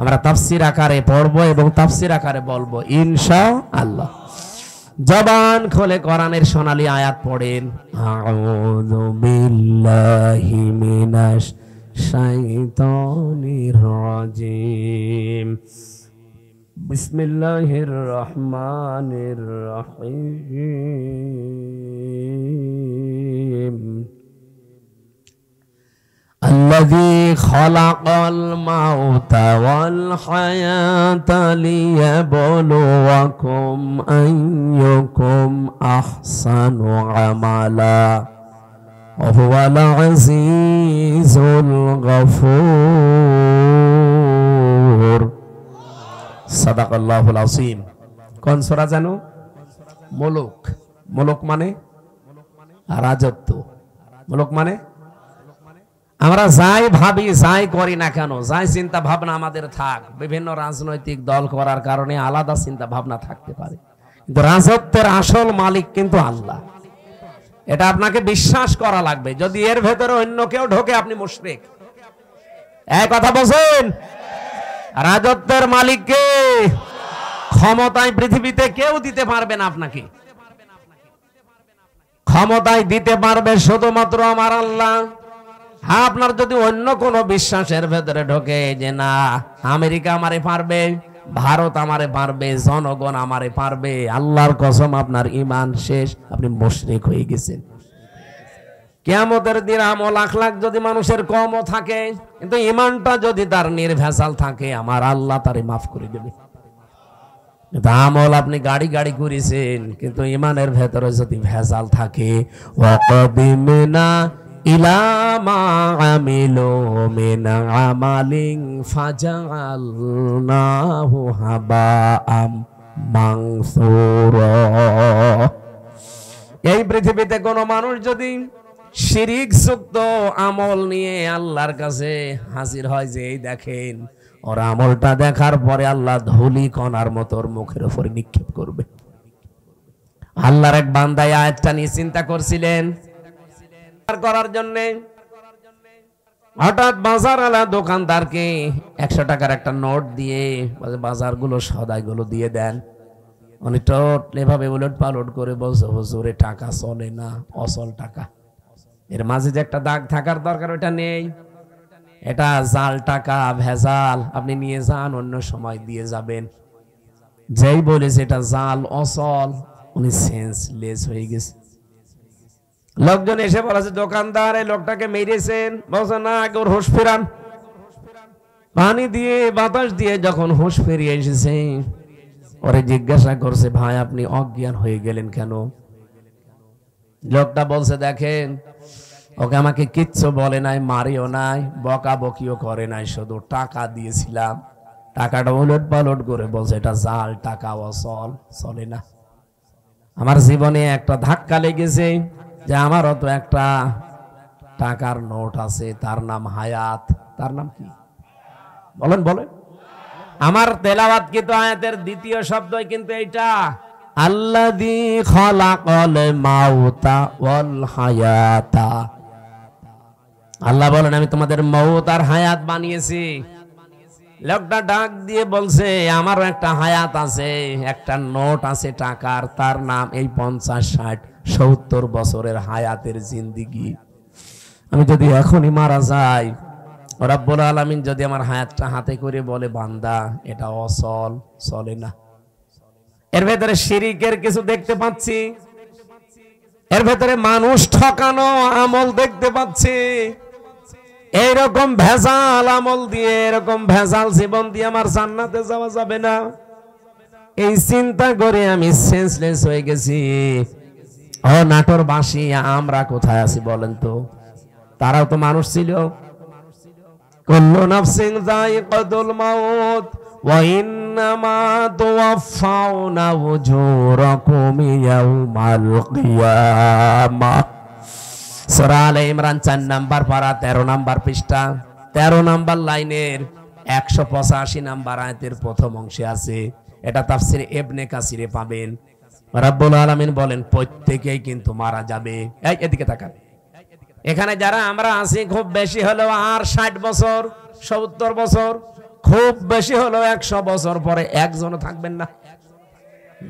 আমরা তাফসীর আকারে পড়বো এবং তাফসীর আকারে বলবো ইনশাআল্লাহ। জবান খুলে কোরআনের সোনালী আয়াত পড়েন। আউযু বিল্লাহি মিনাশ শাইতানির রাজিম, বিসমিল্লাহির রহমানির রহিম। الذي خلق الموت والحياة ليبلوكم أيكم أحسن عملا وهو العزيز الغفور صدق الله العظيم। কোন সূরা জানো? মুলক। মুলক মানে রাজত্ব, মুলক মানে আমরা যাই ভাবি যাই করি না কেন, যাই চিন্তা ভাবনা আমাদের থাক, বিভিন্ন রাজনৈতিক দল করার কারণে আলাদা চিন্তা ভাবনা থাকতে পারে, কিন্তু রাজত্বের আসল মালিক কিন্তু আল্লাহ। এটা আপনাকে বিশ্বাস করা লাগবে। যদি এর ভেতরে অন্য কেউ ঢোকে আপনি মুশরিক। এই কথা বলছেন? রাজত্বের মালিককে ক্ষমতায় পৃথিবীতে কেউ দিতে পারবে না আপনাকে, ক্ষমতায় দিতে পারবে শুধুমাত্র আমার আল্লাহ। হ্যাঁ, আপনার যদি অন্য কোন বিশ্বাসের ভেতরে ঢোকে যে না আমেরিকা আমারে পারবে, ভারত আমারে পারবে, জনগণ আমারে পারবে, আল্লাহর কসম আপনার ঈমান শেষ, আপনি মুশরিক হয়ে গেছেন। কিয়ামতের দিন আমল লাখ লাখ যদি মানুষের কমও থাকে, কিন্তু ঈমানটা যদি তার নির্ভেজাল থাকে, আমার আল্লাহ তারে মাফ করে দেবে। আমল আপনি গাড়ি গাড়ি করেছেন, কিন্তু ঈমানের ভেতরে যদি ভেজাল থাকে, ওয়াকাদিমনা ইলা মা আমিলু মিন আমালিন ফাজআলনাহু হাবাআম মানসুরা। এই পৃথিবীতে কোন মানুষ যদি শিরিক যুক্ত আমল নিয়ে আল্লাহর কাছে হাজির হয়, যে এই দেখেন ওর আমলটা দেখার পরে আল্লাহ ধুলি কণার মতো ওর মুখের উপর নিক্ষেপ করবে। আল্লাহর এক বান্দা আয়াতটা নিয়ে চিন্তা করছিলেন করার জন্য, হঠাৎ বাজারওয়ালা দোকানদারকে 100 টাকার একটা নোট দিয়ে বাজারগুলো সদাইগুলো দিয়ে দেন। উনি টোটলি ভাবে উলট পালট করে বলছে, হুজুরে টাকা চলে না, অচল টাকা, এর মাঝে যে একটা দাগ থাকার দরকার ওটা নেই, এটা জাল টাকা, ভেজাল, আপনি নিয়ে যান, অন্য সময় দিয়ে যাবেন। যেই বলেছে এটা জাল অচল, উনি সেন্সলেস হয়ে গেছে। লোকজন এসে বলেছে দোকানদার এই লোকটাকে মেরেছেন, বলছে না আগে ওর হুঁশ ফেরান। পানি দিয়ে বাতাস দিয়ে যখন হুঁশ ফিরিয়ে এসেছে, ওরে জিজ্ঞাসা করছে ভাই আপনি অজ্ঞান হয়ে গেলেন কেন? লোকটা বলছে দেখেন ওকে আমাকে কিচ্ছু বলে নাই, মারিও নাই, বকা বকিও করে নাই, শুধু টাকা দিয়েছিলাম। টাকাটা উলট পালট করে বলছে এটা জাল টাকা, অচল, চলে না। আমার জীবনে একটা ধাক্কা লেগেছে যে আমারও তো একটা টাকার নোট আছে, তার নাম হায়াত। তার নাম কি বলেন বলেন? আমার তেলাওয়াতকৃত আয়াতের দ্বিতীয় শব্দই কিন্তু এইটা, আল্লাযী খালাকাল মাউতা ওয়াল হায়াতা। আল্লাহ বলেন আমি তোমাদের মউত আর হায়াত বানিয়েছি। লোকটা ডাক দিয়ে বলছে, আমারও একটা হায়াত আছে, একটা নোট আছে টাকার, তার নাম এই 50, 60, 70 বছরের হায়াতের জিন্দিগি। আমি যদি এখনই মারা যাই, রব্বুল আলামিন যদি আমার হায়াতটা হাতে করে বলে, বান্দা এটা অচল, চলে না। এর ভেতরে শিরিকের কিছু দেখতে পাচ্ছি, এর ভেতরে মানুষ ঠকানো আমল দেখতে পাচ্ছি। এইরকম ভেজাল আমল দিয়ে, এরকম ভেজাল জীবন দিয়ে আমার জান্নাতে যাওয়া যাবে না। এই চিন্তা করে আমি সেন্সলেস হয়ে গেছি। ও নাটোরবাসী, আমরা কোথায় আছি বলেন তো? তারাও তো মানুষ ছিল। কুল্লু নাফসিন যায়িকাতুল মাউত ওয়া ইন্নামা তুওয়াফাউনা উজুরাকুম ইয়াউমাল কিয়ামাহ। সূরা আলে ইমরান 4 নাম্বার পারা 13 নাম্বার পৃষ্ঠা 13 নাম্বার লাইনের 185 নাম্বার আয়াতের প্রথম অংশে আছে। এটা তাফসীর ইবনে কাসিরে পাবেন। রব্বুল আলামিন বলেন, প্রত্যেকেই কিন্তু মারা যাবে। এই এদিকে তাকান। এখানে যারা আমরা আছি, খুব বেশি হলেও আর 60 বছর, 70 বছর, খুব বেশি হলেও 100 বছর পরে একজনও থাকবেন না।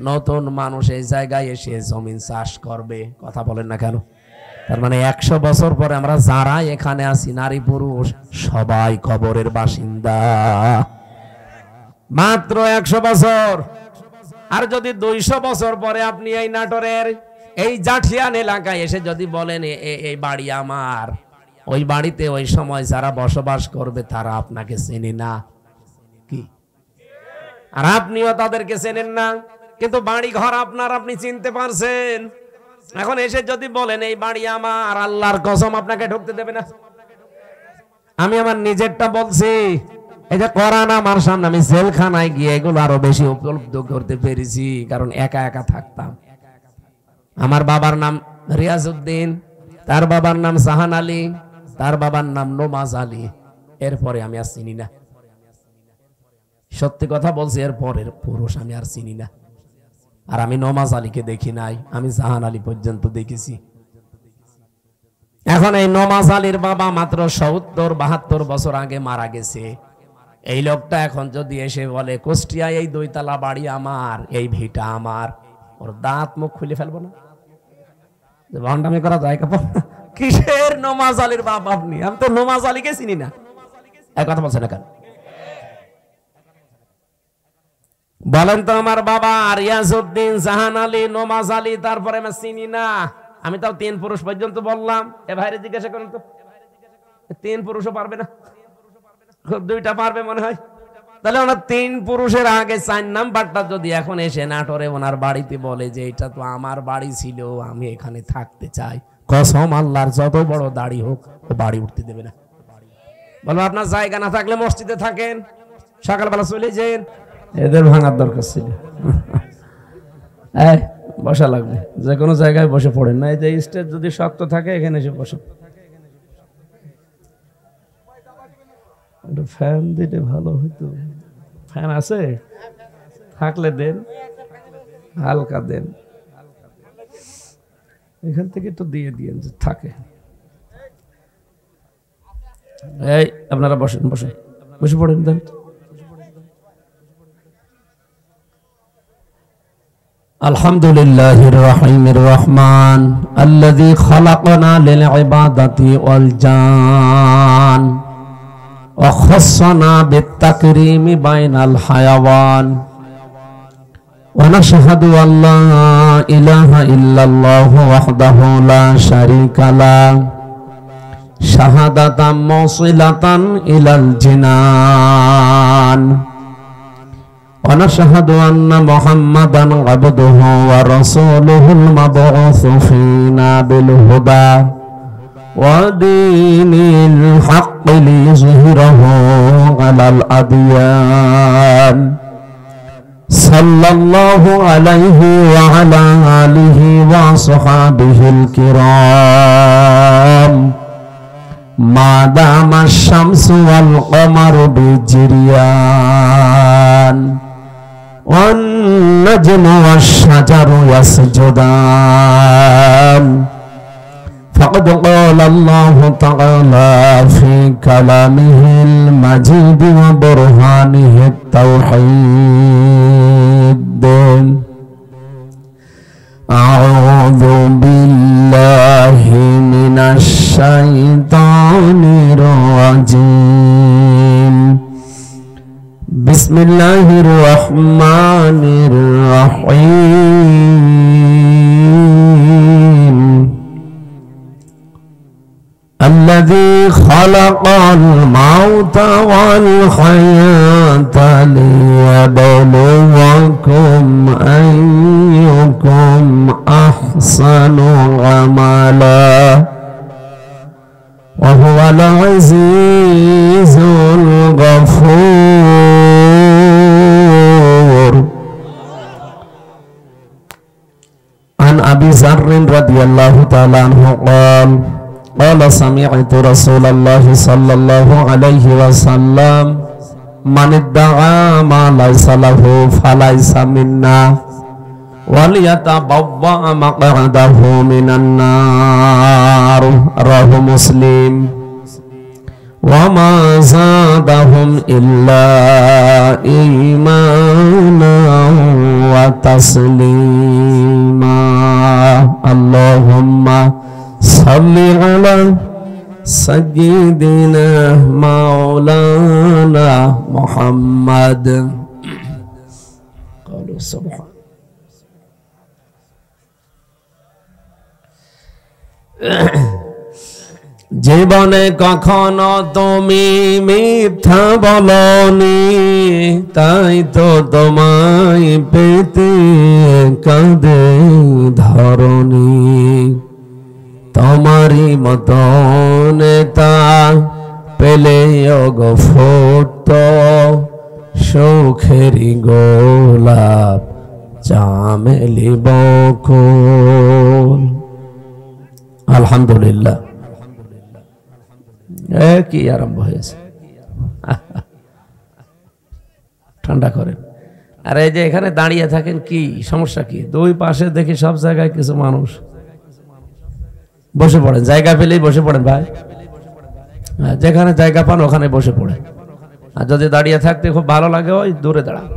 নতুন মানুষ এই জায়গায় এসে জমিন চাষ করবে। কথা বলেন না কেন? তার মানে 100 বছর পরে আমরা যারা এখানে আছি, নারী পুরুষ সবাই কবরের বাসিন্দা। মাত্র 100 বছর। আর যদি 200 বছর পরে আপনি এই নাটোরের এই জাঠিয়ান এলাকায় এসে যদি বলেন এই বাড়ি আমার, ওই বাড়িতে ওই সময় যারা বসবাস করবে তারা আপনাকে চেনে না কি? আর আপনিও তাদেরকে চেনেন না, কিন্তু বাড়ি ঘর আপনার, আপনি চিনতে পারছেন। এখন এসে যদি বলেন এই বাড়ি আমার, আল্লাহর কসম আপনাকে ঢুকতে দেবে না। আমি আমার নিজেরটা বলছি। এই যে কোরআন আমার সামনে, আমি জেলখানায় গিয়ে এগুলো আরো বেশি উপলব্ধ করতে পেরেছি, কারণ একা একা থাকতাম। আমার বাবার নাম রিয়াজউদ্দিন, তার বাবার নাম জাহান আলী, তার বাবার নাম নমাজ আলী। এরপরে আমি আর চিনি না। সত্যি কথা বলছি, এরপরের পুরুষ আমি আর চিনি না। আর আমি নমাজ আলীকে দেখি নাই, আমি জাহান আলী পর্যন্ত দেখেছি। এখন এই নমাজ আলীর বাবা মাত্র 70-72 বছর আগে মারা গেছে। এই লোকটা এখন যদি এসে বলে কুষ্টিয়ায় এই 2 তলা বাড়ি আমার, এই ভিটা আমার, ওর দাঁত মুখ খুলে ফেলবো না? ভণ্ডামি করা যায় কাপড়? কিসের নমাজ আলীর বাপ আপনি? আমি তো নমাজ আলীকে চিনি না। এক কথা বলছেন না কেন? বলেন তো, আমার বাবা রিয়াজউদ্দিন, জাহান আলী, নমাজ আলী, তারপরে আমি চিনি না। আমি তাও 3 পুরুষ পর্যন্ত বললাম। এ ভাইরে জিজ্ঞাসা করেন তো, 3 পুরুষও পারবে না? খুব 2টা পারবে মনে হয়। তাহলে ওনার 3 পুরুষের আগে 4 নাম্বারটা যদি এখন এসে নাটোরে ওনার বাড়িতে বলে যে এটা তো আমার বাড়ি ছিল, আমি এখানে থাকতে চাই, কসম আল্লাহর যত বড় দাড়ি হোক, ও বাড়ি উঠতে দেবে না। বলবো আপনার জায়গা না থাকলে মসজিদে থাকেন, সকালবেলা চলে যান। এদের ভাঙার দরকার ছিল। বসা লাগবে, যে কোনো জায়গায় বসে পড়েন না। এই যে স্টেজ যদি শক্ত থাকে, এখানে এসে বসে। ফ্যান দিলে ভালো হইতো। ফ্যান আছে? থাকলে দেন, হালকা দেন। এখান থেকে তো দিয়ে দিয়েন যে থাকে। এই আপনারা বসেন, বসেন, বসে পড়েন দেন। আলহামদুলিল্লাহির রহিমির রহমান আল্লাযী খালাকানা লিল ইবাদাতি ওয়াল জান ওয়া খাসানা বিত তাকরীমি বাইনাল হায়াওয়ান ওয়া নাশহাদু আল্লা ইলাহা ইল্লাল্লাহু ওয়াহদাহু লা শারীকা লাহু শাহাদাতাম মুসিলাতান ইলাল জিনান ওয়া নাশহাদু আন্না মুহাম্মাদান আবদুহু ওয়া রাসূলুহুল মাবউসু ফীনা বিল হুদা ওয়া দীনিল হাক্কি লিযহিরাহু আলাল আদিয়ান সাল্লাল্লাহু আলাইহি ওয়া আলা আলিহি ওয়া সাহবিহিল কিরাম মা দামাশ শামসু ওয়াল কমারু বিজরিয়ান ওয়ান নাজমু ওয়াশ শাজারু ইয়াসজুদান فقد قال الله تعالى في كلامه المجيد وبرهانه التوحيد أعوذ بالله من الشيطان الرجيم بسم الله الرحمن الرحيم الذي خلق الموت والحياة ليبلوكم أيكم أحسن عملا وهو العزيز الغفور عن أبي ذر رضي الله تعالى عنه قال سمعت رسول الله صلى الله عليه وسلم من ادعى ما ليس له فليس منا وليتبوأ مقعده من النار رواه مسلم وما زادهم إلا إيمانا وتسليما اللهم صل على سيدنا مولانا محمد قالوا سبحان জীবনে কখনো তুমি মিথ্যা বলনি তাই তো তোমায় পেতে কাঁদে ধরনি তোমারই মতো নেতা পেলে গো ফুটতো সুখেরই গোলাপ চামেলি বকুল আলহামদুলিল্লাহ কি আরম্ভ হয়েছে ঠান্ডা করেন। আর এই যে এখানে দাঁড়িয়ে থাকেন কি সমস্যা কি? দুই পাশে দেখি সব জায়গায় কিছু মানুষ বসে পড়েন, জায়গা পেলেই বসে পড়েন ভাই, যেখানে জায়গা পান ওখানে বসে পড়েন। আর যদি দাঁড়িয়ে থাকতে খুব ভালো লাগে ওই দূরে দাঁড়ান।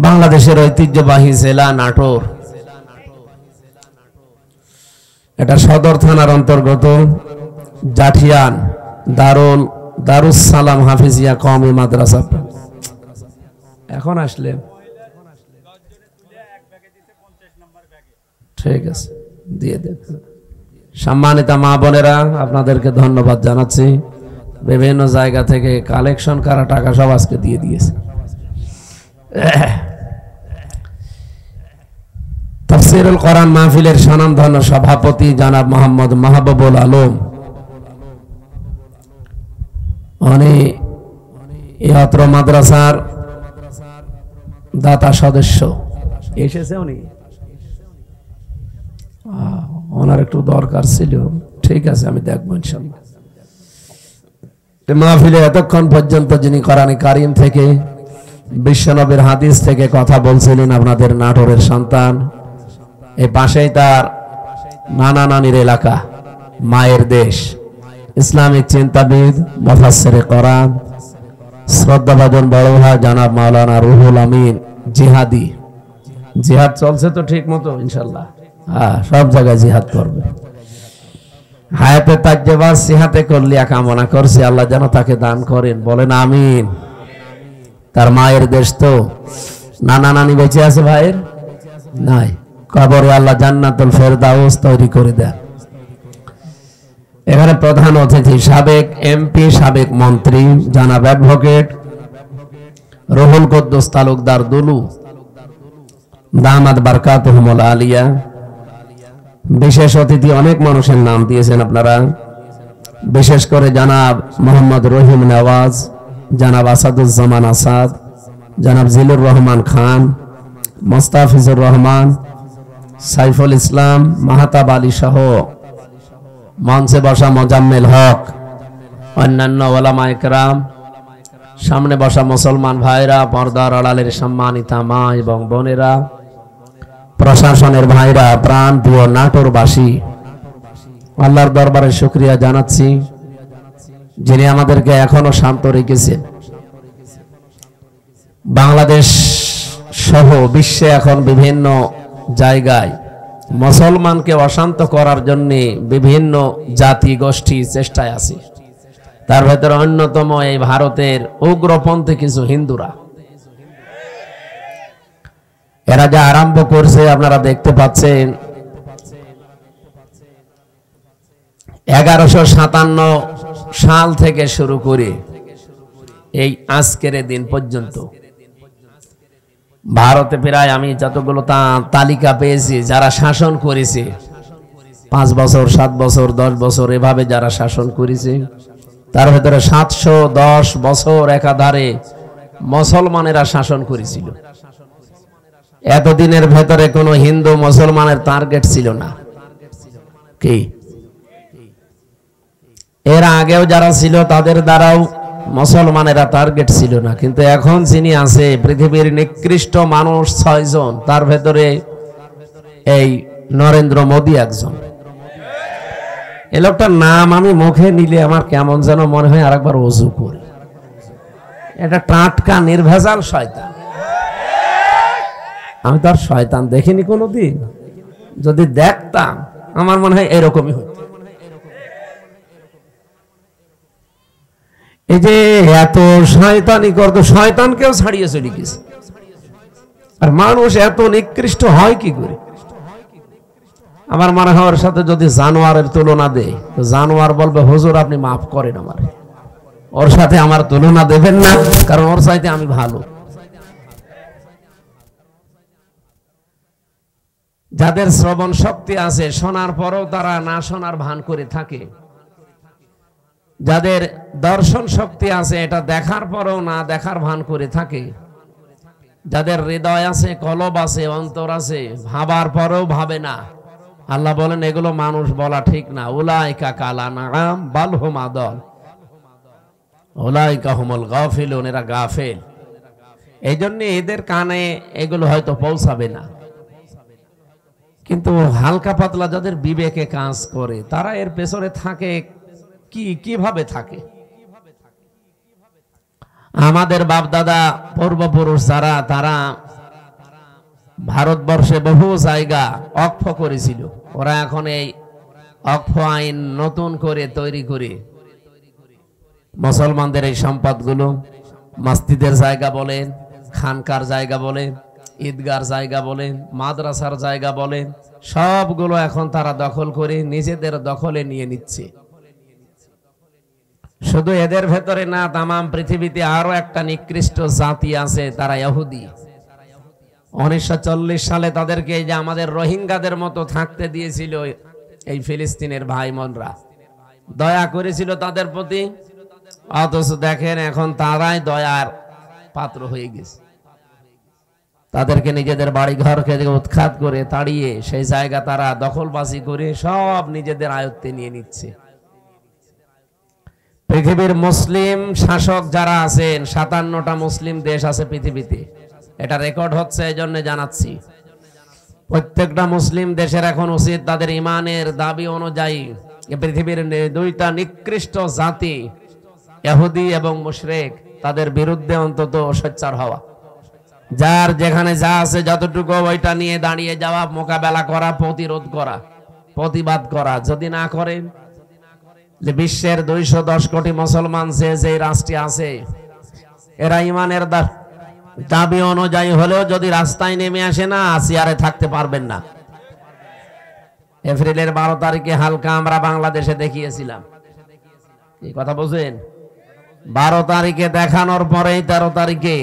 বাংলাদেশের ঐতিহ্যবাহী জেলা নাটোর, এটা সদর থানার অন্তর্গত জাঠিয়ান দারুস সালাম হাফিজিয়া কওমি মাদ্রাসা। এখন আসলে ঠিক আছে, দিয়ে দেন। সম্মানিত মা বোনেরা, আপনাদেরকে ধন্যবাদ জানাচ্ছি। বিভিন্ন জায়গা থেকে কালেকশন করা টাকা সব আজকে দিয়ে দিয়েছে। তাফসীরুল কোরআন মাহফিলের স্বনামধন্য সভাপতি জনাব মোহাম্মদ মাহবুবুল আলম, উনি এই অত্র মাদ্রাসার দাতা সদস্য এসেছে। উনি ওনার একটু দরকার ছিল, ঠিক আছে আমি দেখবো ইনশাআল্লাহ। মাহফিলে এতক্ষণ পর্যন্ত যিনি কোরআন কারীম থেকে বিশ্বনবীর হাদিস থেকে কথা বলছিলেন, আপনাদের নাটোরের সন্তান, এই পাশেই তার নানা নানির এলাকা, মায়ের দেশ, ইসলামিক চিন্তাবিদ, মুফাসসিরে কোরআন, শ্রদ্ধাভাজন বড় ভাই জনাব মাওলানা রুহুল আমিন জিহাদি। জিহাদ চলছে তো ঠিক মতো ইনশাআল্লাহ? হ্যাঁ, সব জায়গায় জিহাদ করবে। হায়াতে তাজ্জেবা সিহাতে করলিয়া কামনা করছি, আল্লাহ যেন তাকে দান করেন, বলেন আমিন। তার মায়ের দেশ তো, নানা নানি বেঁচে আছে ভাইয়ের? নাই, কবরে আল্লাহ জান্নাতুল ফেরদাউস তৈরি করে দেন। এখানে প্রধান অতিথি সাবেক এমপি, সাবেক মন্ত্রী জনাব অ্যাডভোকেট রুহুল কুদ্দুস তালুকদার দুলু দামাত বারকাতুহুমুল আলিয়া। বিশেষ অতিথি অনেক মানুষের নাম দিয়েছেন আপনারা, বিশেষ করে জনাব মোহাম্মদ রহিম নওয়াজ, জনাব আসাদুজ্জামান আসাদ, জনাব জিলুর রহমান খান, মোস্তাফিজুর রহমান, সাইফুল ইসলাম, মাহতাব আলী সহ মঞ্চে বসা মোজাম্মেল হক, অন্যান্য ওলামায়ে কেরাম, সামনে বসা মুসলমান ভাইরা, পর্দার আড়ালের সম্মানিতা মা এবং বোনেরা, প্রশাসনের ভাইরা, প্রাণ প্রিয় নাটোরবাসী, আল্লাহর দরবারে শুকরিয়া জানাচ্ছি যিনি আমাদেরকে এখনো শান্ত রেখেছেন। বাংলাদেশ সহ বিশ্বে এখন বিভিন্ন জায়গায় মুসলমানকে অশান্ত করার জন্য বিভিন্ন জাতি গোষ্ঠী চেষ্টায় আছে। তার ভেতরে অন্যতম এই ভারতের উগ্রপন্থী কিছু হিন্দুরা। এরা যা আরম্ভ করছে আপনারা দেখতে পাচ্ছেন। 1157 সাল থেকে শুরু করে এই আজকের দিন পর্যন্ত ভারতে প্রায় আমি যতগুলো তালিকা পেয়েছি যারা শাসন করেছে, 5 বছর 7 বছর 10 বছর এভাবে যারা শাসন করেছে, তার ভেতরে 710 বছর একাধারে মুসলমানেরা শাসন করেছিল। এতদিনের ভেতরে কোনো হিন্দু মুসলমানের টার্গেট ছিল না। কি এর আগেও যারা ছিল তাদের দ্বারাও মুসলমানেরা টার্গেট ছিল না। কিন্তু এখন যিনি আছে পৃথিবীর নিকৃষ্ট মানুষ 6 জন, তার ভেতরে এই নরেন্দ্র মোদী একজন। এই লোকটার নাম আমি মুখে নিলে আমার কেমন যেন মনে হয় আরেকবার ওযু করে। এটা টাটকা নির্ভেজাল শয়তান। আমি তো আর শয়তান দেখিনি কোনোদিন, যদি দেখতাম আমার মনে হয় এরকমই হতো। এই যে এত শয়তানি করতো, শয়তানকেও ছাড়িয়ে চলে গেছে। আর মানুষ এত নিকৃষ্ট হয় কি করে? আমার মনে হয় ওর সাথে যদি জানোয়ারের তুলনা দেয় তো জানোয়ার বলবে হুজুর আপনি মাফ করেন আমার, ওর সাথে আমার তুলনা দেবেন না, কারণ ওর চাইতে আমি ভালো। যাদের শ্রবণ শক্তি আছে শোনার পরেও তারা না শোনার ভান করে থাকে, যাদের দর্শন শক্তি আছে এটা দেখার পরেও না দেখার ভান করে থাকে, যাদের হৃদয় আছে, কলব আছে, অন্তর আছে, ভাবার পরেও ভাবে না। আল্লাহ বলেন এগুলো মানুষ বলা ঠিক না। উলাইকা কালানাম বাল হুম আদল, উলাইকা হুমুল গাফিলুন, এরা গাফেল। এই জন্য এদের কানে এগুলো হয়তো পৌঁছাবে না। কিন্তু হালকা পাতলা যাদের বিবেকে কাজ করে তারা এর পেছনে থাকে। কিভাবে থাকে? আমাদের বাপ দাদা পূর্বপুরুষ যারা, তারা ভারতবর্ষে বহু জায়গা অক্ষ করেছিল। ওরা এখন এই অক্ষ আইন নতুন করে তৈরি করে মুসলমানদের এই সম্পদগুলো মসজিদের জায়গা বলেন, খানকার জায়গা বলেন, ঈদগার জায়গা বলেন, মাদ্রাসার জায়গা বলেন, সবগুলো এখন তারা দখল করে নিজেদের দখলে নিয়ে নিচ্ছে। শুধু এদের ভেতরে না, তামাম পৃথিবীতে আরো একটা নিকৃষ্ট জাতি আছে, তারা ইহুদি। 1940 সালে তাদেরকে এই যে আমাদের রোহিঙ্গাদের মতো থাকতে দিয়েছিল এই ফিলিস্তিনের ভাই বোনরা, দয়া করেছিল তাদের প্রতি। অথচ দেখেন এখন তারাই দয়ার পাত্র হয়ে গেছে। তাদেরকে নিজেদের বাড়ি ঘরকে উৎখাত করে তাড়িয়ে সেই জায়গা তারা দখলবাজি করে সব নিজেদের আয়ত্তে নিয়ে নিচ্ছে। পৃথিবীর মুসলিম শাসক যারা আছেন, 57টা মুসলিম দেশ আছে পৃথিবীতে, এটা রেকর্ড হচ্ছে, এই জন্য জানাচ্ছি। প্রত্যেকটা মুসলিম দেশের এখন উচিত তাদের ইমানের দাবি অনুযায়ী পৃথিবীর 2টা নিকৃষ্ট জাতি ইহুদি এবং মুশরিক, তাদের বিরুদ্ধে অন্তত সোচ্চার হওয়া। যার যেখানে যা আছে যতটুকু ওইটা নিয়ে দাঁড়িয়ে যাওয়া, মোকাবেলা করা, প্রতিরোধ করা, প্রতিবাদ করা। যদি না করেন, বিশ্বের 210 কোটি মুসলমান যে রাষ্ট্রে আছে, এরা ইমানের দাবি অনুযায়ী হলেও যদি রাস্তায় নেমে আসে না, চেয়ারে থাকতে পারবেন না। এপ্রিলের 12 তারিখে হালকা আমরা বাংলাদেশে দেখিয়েছিলাম, এই কথা বুঝেন। 12 তারিখে দেখানোর পরেই 13 তারিখে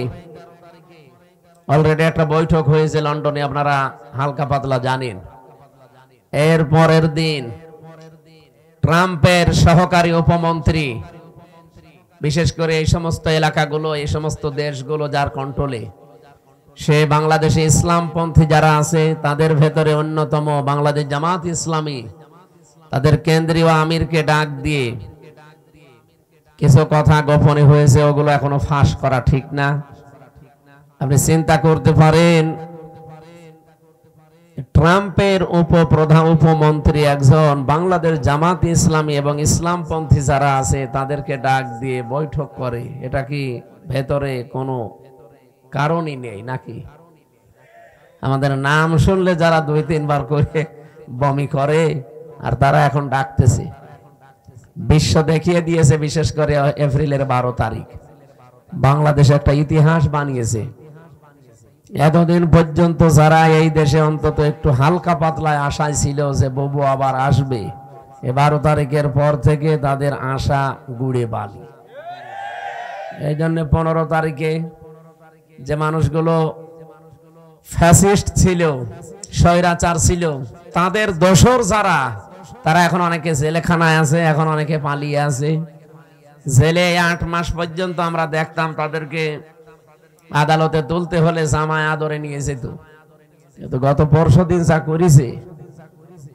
অলরেডি একটা বৈঠক হয়েছে লন্ডনে, আপনারা হালকা পাতলা জানেন। এর পরের দিন ট্রাম্পের সহকারী উপমন্ত্রী, বিশেষ করে এই সমস্ত এলাকাগুলো, এই সমস্ত দেশগুলো যার কন্ট্রোলে, সে বাংলাদেশে ইসলামপন্থী যারা আছে তাদের ভেতরে অন্যতম বাংলাদেশ জামাত ইসলামী, তাদের কেন্দ্রীয় আমিরকে ডাক দিয়ে কিছু কথা গোপনে হয়েছে, ওগুলো এখনো ফাঁস করা ঠিক না। আপনি চিন্তা করতে পারেন ট্রাম্পের উপমন্ত্রী একজন বাংলাদেশ জামাত ইসলামী এবং ইসলামপন্থী যারা আছে তাদেরকে ডাক দিয়ে বৈঠক করে, এটা কি ভেতরে কোনো কারণই নেই নাকি? আমাদের নাম শুনলে যারা 2-3 বার করে বমি করে, আর তারা এখন ডাকতেছে। বিশ্ব দেখিয়ে দিয়েছে, বিশেষ করে এপ্রিলের 12 তারিখ বাংলাদেশ একটা ইতিহাস বানিয়েছে। এতদিন পর্যন্ত যারা এই দেশে অন্তত একটু হালকা পাতলায় আশায় ছিল যে ববু আবার আসবে, 12 তারিখের পর থেকে তাদের আশা গুড়ে বালি। এই জন্য 15 তারিখে যে মানুষগুলো ফ্যাসিস্ট ছিল, স্বৈরাচার ছিল, তাদের দোসর যারা, তারা এখন অনেকে জেলখানায় আছে, এখন অনেকে পালিয়ে আছে। জেলে 8 মাস পর্যন্ত আমরা দেখতাম তাদেরকে আদালতে তুলতে হলে জামায় আদরে নিয়ে যেত। কিন্তু গত পরশুদিন যা করেছে,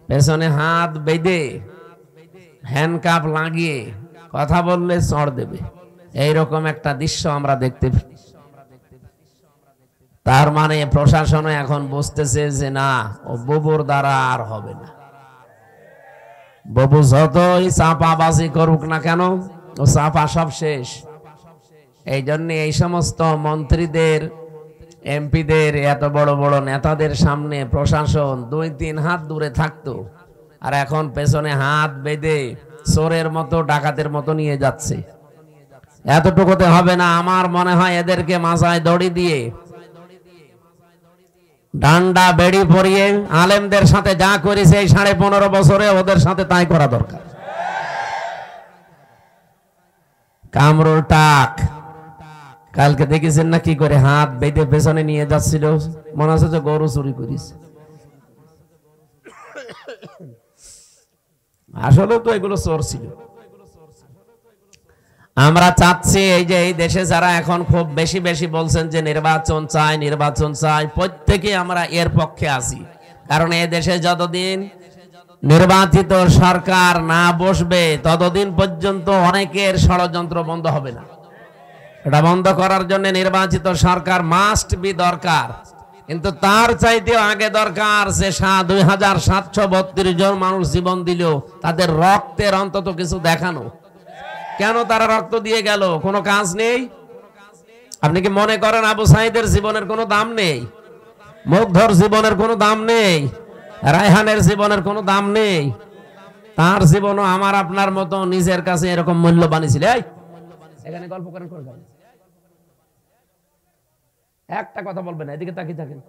পেছনে হাত বেঁধে হ্যান্ডকাপ লাগিয়ে কথা বললে চড় দেবে, এইরকম একটা দৃশ্য আমরা দেখতে পাই। তার মানে প্রশাসন এখন বুঝতেছে যে না, ও ববুর দ্বারা আর হবে না। ববু যতই চাপাবাজি করুক না কেন, ও চাপা সব শেষ। এই জন্য এই সমস্ত মন্ত্রীদের, এমপিদের, এত বড় বড় নেতাদের সামনে প্রশাসন 2-3 হাত দূরে থাকতো, আর এখন পেছনে হাত বেঁধে চোরের মতো, ডাকাতের মতো নিয়ে যাচ্ছে। এতটুকুতে হবে না, আমার মনে হয় এদেরকে মাথায় দড়ি দিয়ে, ডান্ডা বেড়ি পরিয়ে আলেমদের সাথে যা করেছে এই 15.5 বছরে ওদের সাথে তাই করা দরকার। কামরুল টাক কালকে দেখেছেন না কি করে হাত বেঁধে পেছনে নিয়ে যাচ্ছিল, মনে হচ্ছে যে গরু চুরি করিস। আসলে তো এগুলো চোর ছিল। আমরা চাচ্ছি এই যে এই দেশে যারা এখন খুব বেশি বেশি বলছেন যে নির্বাচন চাই, নির্বাচন চাই, প্রত্যেকে আমরা এর পক্ষে আছি। কারণ এই দেশে যতদিন নির্বাচিত সরকার না বসবে ততদিন পর্যন্ত অনেকের ষড়যন্ত্র বন্ধ হবে না। এটা বন্ধ করার জন্য নির্বাচিত সরকার মাস্ট বি দরকার। কিন্তু তার চাইতেও আগে দরকার যে 2732 জন মানুষ জীবন দিল, তাদের রক্তের অন্তত কিছু দেখানো। কেন তারা রক্ত দিয়ে গেল? কোনো কাজ নেই? আপনি কি মনে করেন আবু সাইদের জীবনের কোনো দাম নেই? মুগ্ধর জীবনের কোনো দাম নেই? রায়হানের জীবনের কোনো দাম নেই? তার জীবনও আমার আপনার মতো নিজের কাছে এরকম মূল্যবান ছিল। এখানে গল্প করেন, একটা কথা বলবেন, এদিকে তাকিয়ে থাকেন।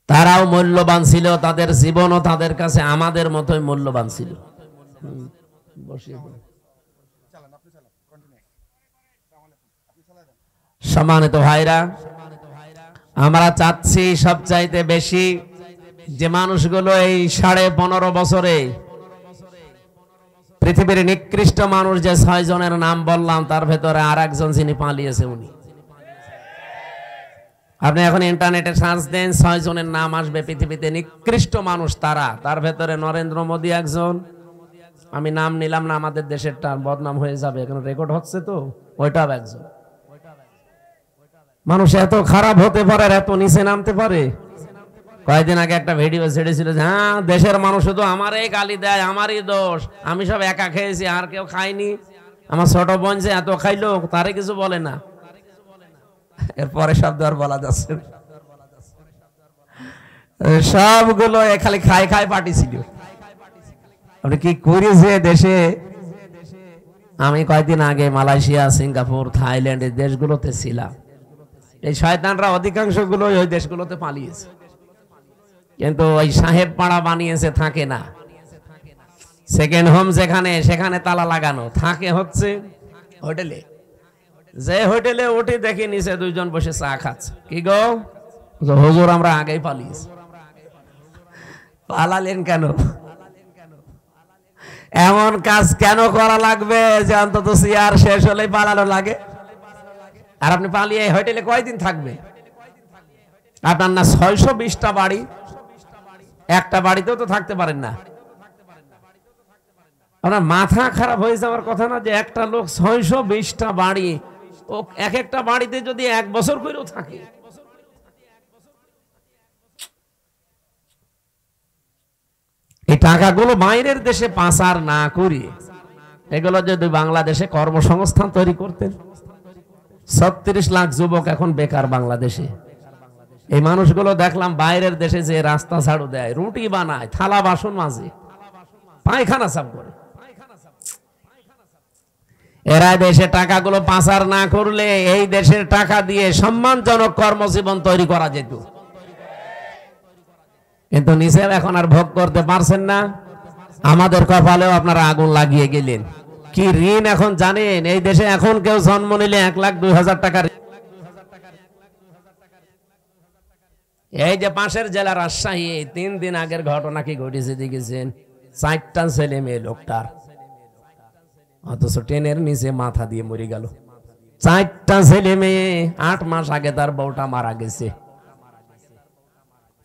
তারাও মূল্যবান ছিল, তাদের জীবনও তাদের কাছে আমাদের মতোই মূল্যবান ছিল। সম্মানিত ভাইরা, আমরা চাচ্ছি সবচাইতে বেশি যে মানুষগুলো এই 15.5 বছরে পৃথিবীর নিকৃষ্ট মানুষ যে 6 জনের নাম বললাম, তার ভেতরে আর একজন যিনি পালিয়েছে উনি। আপনি এখন ইন্টারনেটে সার্চ দেন, 6 জনের নাম আসবে পৃথিবীতে নিকৃষ্ট মানুষ তারা। তার ভেতরে নরেন্দ্র মোদী একজন। আমি নাম নিলাম না, আমাদের দেশেরটা বদনাম হয়ে যাবে, এখানে রেকর্ড হচ্ছে তো, ওইটাও একজন। মানুষ এত খারাপ হতে পারে, এত নিচে নামতে পারে। কয়েকদিন আগে একটা ভিডিও ছেড়েছিল যে হ্যাঁ, দেশের মানুষ শুধু আমারই গালি দেয়, আমারই দোষ, আমি সব একা খেয়েছি, আর কেউ খায়নি। আমার ছোট বোন যে এত খাইলো, তারে কিছু বলে না। এরপরে শব্দ আর বলা যাচ্ছে, সবগুলো খালি খাই খাই পার্টি ছিল। আপনি কি করেছে দেশে? আমি কয়েকদিন আগে মালয়েশিয়া, সিঙ্গাপুর, থাইল্যান্ড এই দেশগুলোতে ছিলাম। এই শয়তানরা অধিকাংশ গুলো ওই দেশগুলোতে পালিয়েছে, কিন্তু ওই সাহেব পাড়া বানিয়েছে, থাকে না। সেকেন্ড হোম যেখানে, সেখানে তালা লাগানো, থাকে হচ্ছে হোটেলে। যে হোটেলে উঠে দেখি নিচে 2 জন বসে চা খাচ্ছে। কি গো হুজুর, আমরা আগেই পালিয়েছি। পালালেন কেন? এমন কাজ কেন করা লাগবে যে অন্তত চেয়ার শেষ হলেই পালানো লাগে? আর আপনি পালিয়ে হোটেলে কয়দিন থাকবে? আপনার না 620টা বাড়ি, একটা বাড়িতেও তো থাকতে পারেন না। আপনার মাথা খারাপ হয়ে যাওয়ার কথা না যে একটা লোক 620টা বাড়ি ও এক একটা বাড়িতে যদি 1 বছর করেও থাকে, এই টাকাগুলো বাইরের দেশে পাচার না করে এগুলো যদি বাংলাদেশে কর্মসংস্থান তৈরি করতেন। 36 লাখ যুবক এখন বেকার বাংলাদেশে। এই মানুষগুলো দেখলাম বাইরের দেশে যে রাস্তা ঝাড়ু দেয়, রুটি বানায়, থালা বাসন মাজে, পায়খানা সাফ করে। এরা দেশে টাকাগুলো পাচার না করলে এই দেশের টাকা দিয়ে সম্মানজনক কর্মজীবন তৈরি করা যেত, কিন্তু নিচে এখন আর ভোগ করতে পারছেন না। আমাদের কপালেও আপনারা আগুন লাগিয়ে গেলেন। কি ঋণ এখন জানেন? এই দেশে এখন কেউ জন্ম নিলে 1,02,000 টাকা। এই যে পাশের জেলা রাজশাহী, 3 দিন আগের ঘটনা কি ঘটেছে দেখেছেন? 4টা ছেলে মেয়ে লোকটার, অথচ ট্রেনের নিচে মাথা দিয়ে মরে গেল। 4টা ছেলে মেয়ে, 8 মাস আগে তার বউটা মারা গেছে।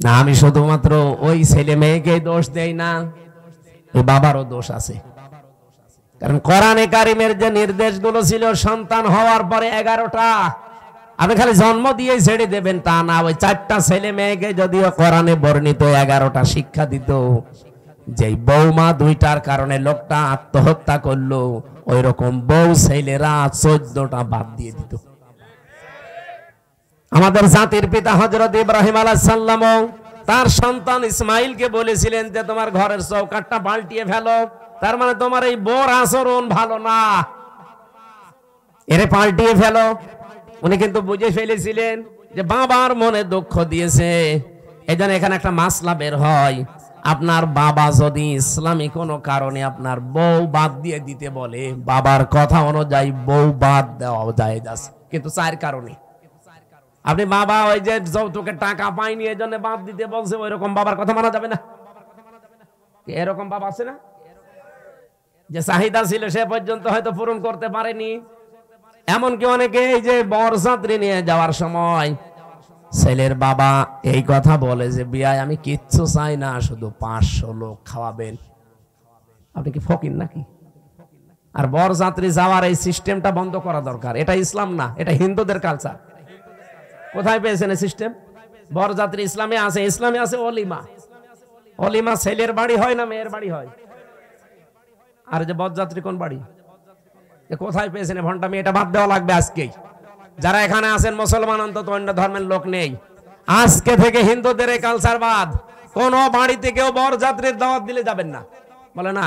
না, আমি শুধুমাত্র ওই ছেলে মেয়েকে দোষ দেই না, ওই বাবারও দোষ আছে। কারণ কোরআনে কারিমের যে নির্দেশগুলো ছিল সন্তান হওয়ার পরে 11টা, আপনি খালি জন্ম দিয়ে ছেড়ে দেবেন তা না। ওই 4টা ছেলে মেয়েকে যদিও কোরআনে বর্ণিত 11টা শিক্ষা দিত, যে বৌমা 2টার কারণে লোকটা আত্মহত্যা করলো, ওই রকম বউ ছেলেরা 14টা বাদ দিয়ে দিত। আমাদের জাতির পিতা হযরত ইব্রাহিম আলাইহিস সালাম তার সন্তান ইসমাইলকে বলেছিলেন যে তোমার ঘরের চৌকাঠটা পাল্টিয়ে ফেলো, তার মানে তোমার এই বউর আচরণ ভালো না, এরে পাল্টিয়ে ফেলো। উনি কিন্তু বুঝে ফেলেছিলেন যে বাবার মনে দুঃখ দিয়েছে। এই জন্য এখানে একটা মাসলা বের হয়, আপনার বাবা যদি ইসলামী কোনো কারণে আপনার বউ বাদ দিয়ে দিতে বলে, বাবার কথা অনুযায়ী বউ বাদ দেওয়া যায়, কিন্তু 4 কারণে। আপনি বাবা ওই যে যৌতুকের টাকা পাইনি এই জন্য বাদ দিতে বলছে, ওই রকম বাবার কথা মানা যাবে না। এরকম বাবা আছে না, যে চাহিদা ছিল সে পর্যন্ত হয়তো পূরণ করতে পারেনি। এমনকি অনেকে এই যে বরযাত্রী নিয়ে যাওয়ার সময় ছেলের বাবা এই কথা বলে যে বিয়ায় আমি কিচ্ছু চাই না, শুধু 500 লোক খাওয়াবেন। আপনি কি ফকির নাকি? আর বরযাত্রী যাওয়ার এই সিস্টেমটা বন্ধ করা দরকার। এটা ইসলাম না, এটা হিন্দুদের কালচার। কোথায় পেয়েছেন এই সিস্টেম? বরযাত্রী ইসলামে আছে, ইসলামে আছে অলিমা। অলিমা ছেলের বাড়ি হয় না মেয়ের বাড়ি হয়? আর যে বরযাত্রী কোন বাড়ি? কোথায় পেয়েছেন ভণ্ডামি? এটা বাদ দেওয়া লাগবে আজকেই। যারা এখানে আছেন মুসলমান, অন্তত অন্য ধর্মের লোক নেই, আজকে থেকে হিন্দুদের এই কালচার বাদ। কোন বাড়িতে কেউ বরযাত্রীর দাওয়াত দিলে যাবেন না। বলে না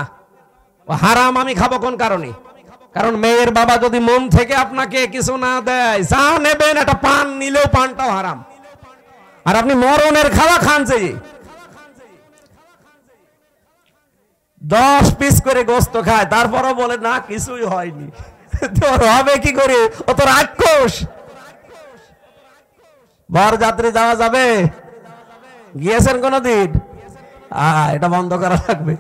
ও হারাম, আমি খাবো কোন কারণে? কারণ মেয়ের বাবা যদি মন থেকে আপনাকে কিছু না দেয়, যা নেবেন একটা পান নিলেও পানটাও হারাম। আর আপনি মরণের খাওয়া খান, যে 10 পিস করে গোস্ত খায়, তারপরও বলে না কিছুই হয়নি। তোর হবে কি করে? ও তো রাক্ষস। বরযাত্রী যাওয়া যাবে? গিয়েছেন কোনদিন? এটা বন্ধ করা লাগবে।